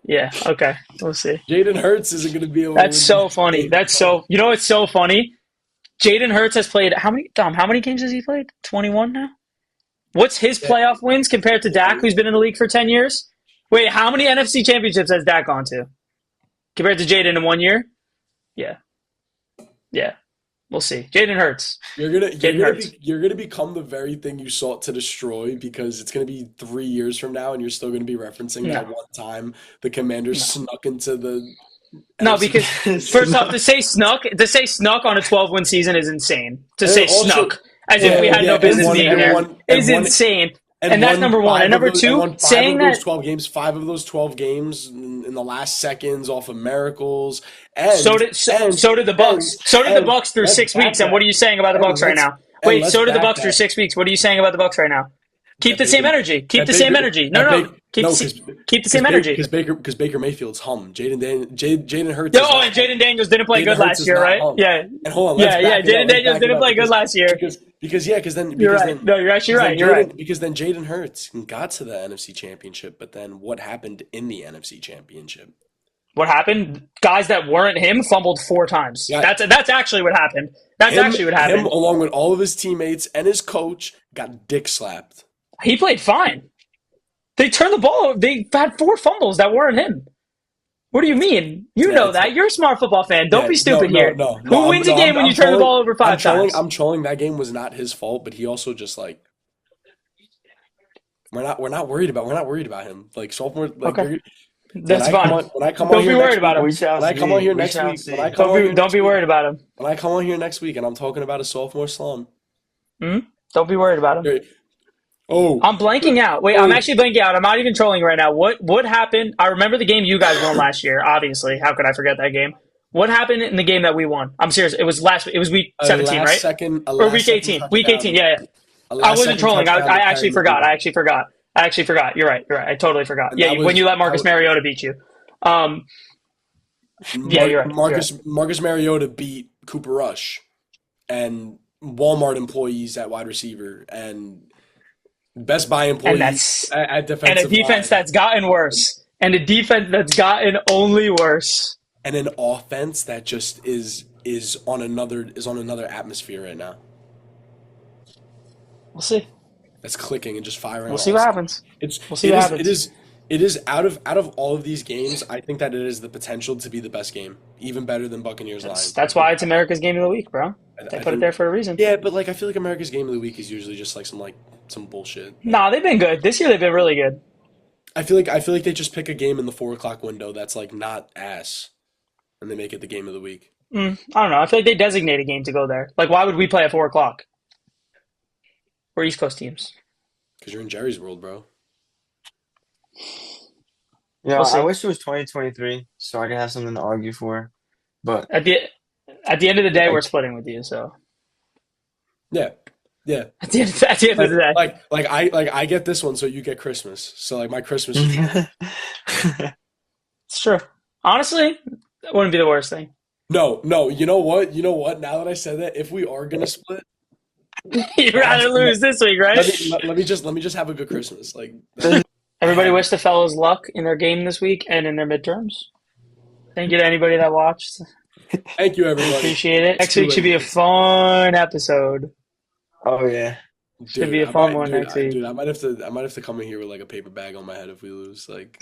Yeah. Okay. We'll see. Jaden Hurts isn't going to be able to That's win you so this funny. game, That's bro. so. You know what's so funny? Jaden Hurts has played how many? Dom, how many games has he played? 21 now. What's his Yeah, playoff wins compared to Dak, who's been in the league for 10 years? Wait, how many NFC championships has Dak gone to compared to Jaden in 1 year? Yeah. Yeah. We'll see. Jaden Hurts. you're gonna you're Jaden gonna Hurts. be you're gonna become the very thing you sought to destroy because it's gonna be 3 years from now, and you're still gonna be referencing No. that one time the Commanders No. snuck into the No, NFC because Championship. first off, to say snuck on a 12-win season is insane. To And then say also, snuck as if yeah, we had yeah, no business being and there won and is won insane. and And that's won number one. And five of number those and two, won five saying of those that 12 games, 5 of those 12 games in the last seconds off of miracles, so and did so, and so did the and Bucks. So did the and Bucks through let's 6 weeks. back And what that, are you saying about the and Bucks right let's now? and Wait, let's so did the back Bucks through that 6 weeks. What are you saying about the Bucks right now? Keep that the same Baker energy. Keep that the same Baker energy. No, that no. Baker no Keep the same energy. because Baker Mayfield's hum. Jaden Hurts is Oh, not and hum. Jaden Daniels didn't play Jaden good Hurts last is year, not right? hum. Yeah. And hold on, let's Yeah, yeah. back it up. Jaden Let's Daniels back it didn't up play good last year. You're because right. then No, you're actually because then right. You're right. Jaden Hurts got to the NFC Championship, but then what happened in the NFC Championship? What happened? Guys that weren't him fumbled 4 times. Yeah, That's actually what happened. That's him actually what him happened. along with all of his teammates and his coach got dick slapped. He played fine. They turned the ball over. They had 4 fumbles that weren't him. What do you mean? You Yeah, know it's that. You're a smart football fan. Don't yeah, be no, stupid no, here. no, no. Who wins a game when you turn the ball over I'm 5 times? trolling. That game was not his fault, but he also just like we're not worried about him. Like sophomore, like Okay, we're that's fine. when I come on Don't be here worried next about week, We him. shall when I come on see. here We next shall week, when I see. come on here Don't next be week, worried about him. when I come on here next week, and I'm talking about a sophomore slump. Hmm? Don't be worried about him. Great. Oh, I'm blanking out. Wait, I'm oh, actually blanking out. I'm not even trolling right now. What happened? I remember the game you guys won last year. Obviously, how could I forget that game? What happened in the game that we won? I'm serious. It was last. It was week 17, right? a Or last week second 18. Week 18. touchdown, Yeah, yeah. a I last wasn't second trolling. touchdown I to actually carry the forgot. ball, I actually forgot. You're right. You're right. I totally forgot. and Yeah, when you let Marcus Mariota beat you. Um. Yeah, you're right. You're right. Marcus Mariota beat Cooper Rush and Walmart employees at wide receiver and Best Buy And employees that's at and a defensive defense line. that's gotten worse. and a defense that's gotten only worse. And an offense that just is on another atmosphere right now. We'll see. That's clicking and just firing We'll on see all what cylinders. happens. It's We'll see it what is it happens. is it is out of all of these games, I think that it is the potential to be the best game, even better than Buccaneers That's Lions. that's why it's America's game of the week, bro. They I put it think there for a reason. yeah, but like I feel like America's game of the week is usually just like some bullshit. Like Nah, they've been good. This year they've been really good. I feel like they just pick a game in the 4 o'clock window that's like not ass, and they make it the game of the week. I don't know. I feel like they designate a game to go there. Like, why would we play at 4 o'clock? We're East Coast teams. Because you're in Jerry's world, bro. Yeah, We'll I see. wish it was 2023 so I could have something to argue for. But At the end of the day, we're like, splitting with you. So Yeah, yeah. at the end of Like the day, I get this one, so you get Christmas. So like my Christmas should be it's true. Honestly, that wouldn't be the worst thing. no, no. You know what? You know what? Now that I said that, if we are gonna split, You'd rather lose this week, right? let me just have a good Christmas. Like Everybody wish the fellows luck in their game this week and in their midterms. Thank you to anybody that watched. thank you, everybody. Appreciate it. Next Too week should late. be a fun episode. oh yeah. Should be a fun one next week. Dude, I might have to come in here with like a paper bag on my head if we lose. Like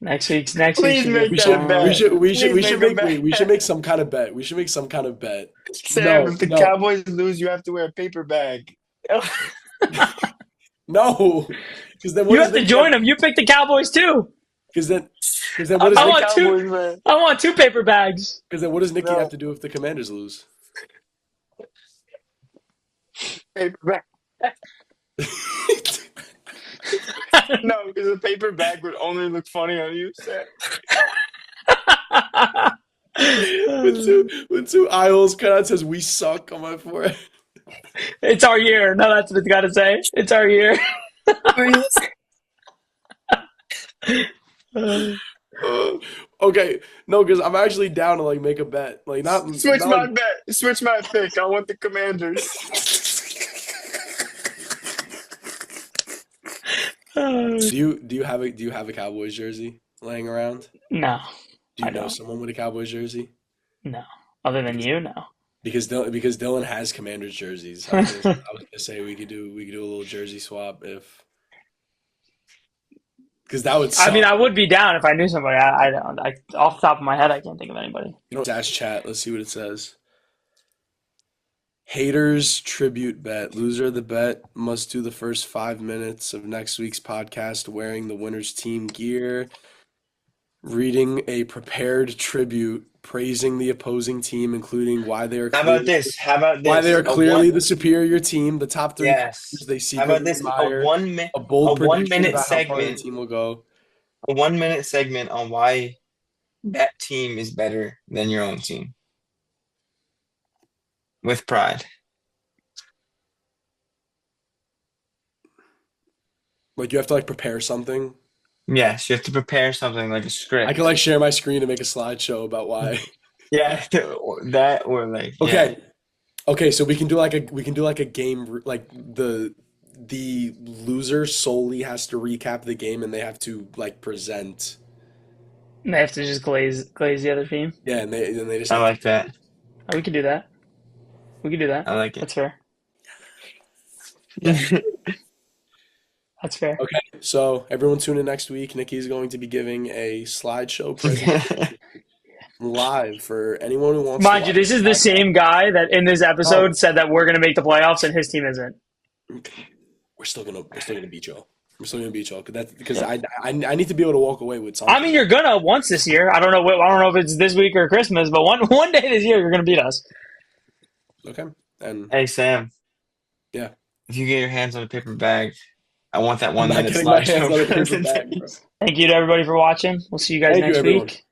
Next week Please should be make we a that should fun. bet. we should Please make a bet. we should make some kind of bet. We should make some kind of bet. Sam, No, if the no, Cowboys lose, you have to wear a paper bag. no. Because then what You does have to Nicky join them. You picked the Cowboys too. Because then what I'm does I not a want two. Cowboys man. I want 2 paper bags. Nicky No, have to do if the Commanders lose? paper bag. No, because a paper bag would only look funny on you, Sam. With two eye holes cut out says "We suck" on my forehead. It's our year. No, that's what it's got to say. It's our year. Okay, no, because I'm actually down to like make a bet. Like Switch not my like bet. Switch my pick. I want the Commanders. Do you have a Cowboys jersey laying around? No, Do I you know don't. someone with a Cowboys jersey? No. Other than Because you, no. because Dylan has Commanders jerseys. I was gonna say we could do a little jersey swap if because that would I mean, suck. I would be down if I knew somebody. I don't. Off the top of my head, I can't think of anybody. You know, ask chat. Let's see what it says. Haters tribute bet. Loser of the bet must do the first 5 minutes of next week's podcast wearing the winner's team gear, reading a prepared tribute praising the opposing team, including why they are How about clearly this? How about why they this? are clearly the superior team, the top three Yes. players they How about secretly this? admire, a A bold one prediction minute about how far the segment. team will go. A 1 minute segment on why that team is better than your own team. With pride. Like you have to like prepare something. Yes, you have to prepare something like a I script. can like share my screen and make a slideshow about why. Yeah, that or like yeah. Okay. Okay, so we can do like a game like the loser solely has to recap the game and they have to like present. And they have to just glaze the other team. Yeah, and they just I have like that. Oh, we could do that. We could do that. I like it. That's fair. That's fair. Okay, so everyone tune in next week. Nikki's going to be giving a slideshow presentation live for anyone who wants to Mind you, watch this the is the podcast. same guy that in this Oh, episode said that we're going to make the playoffs and his team isn't. we're still gonna beat y'all. We're still gonna beat y'all because I need to be able to walk away with I something. mean, you're gonna once this year. I don't know if it's this week or Christmas, but one day this year you're gonna beat us. Okay, and Hey Sam, yeah, if you get your hands on a paper bag, I want that I'm one not minute getting my hands slideshow on a paper bag, presentation. bro. Thank you to everybody for watching. We'll see you guys Thank you, next everyone. week.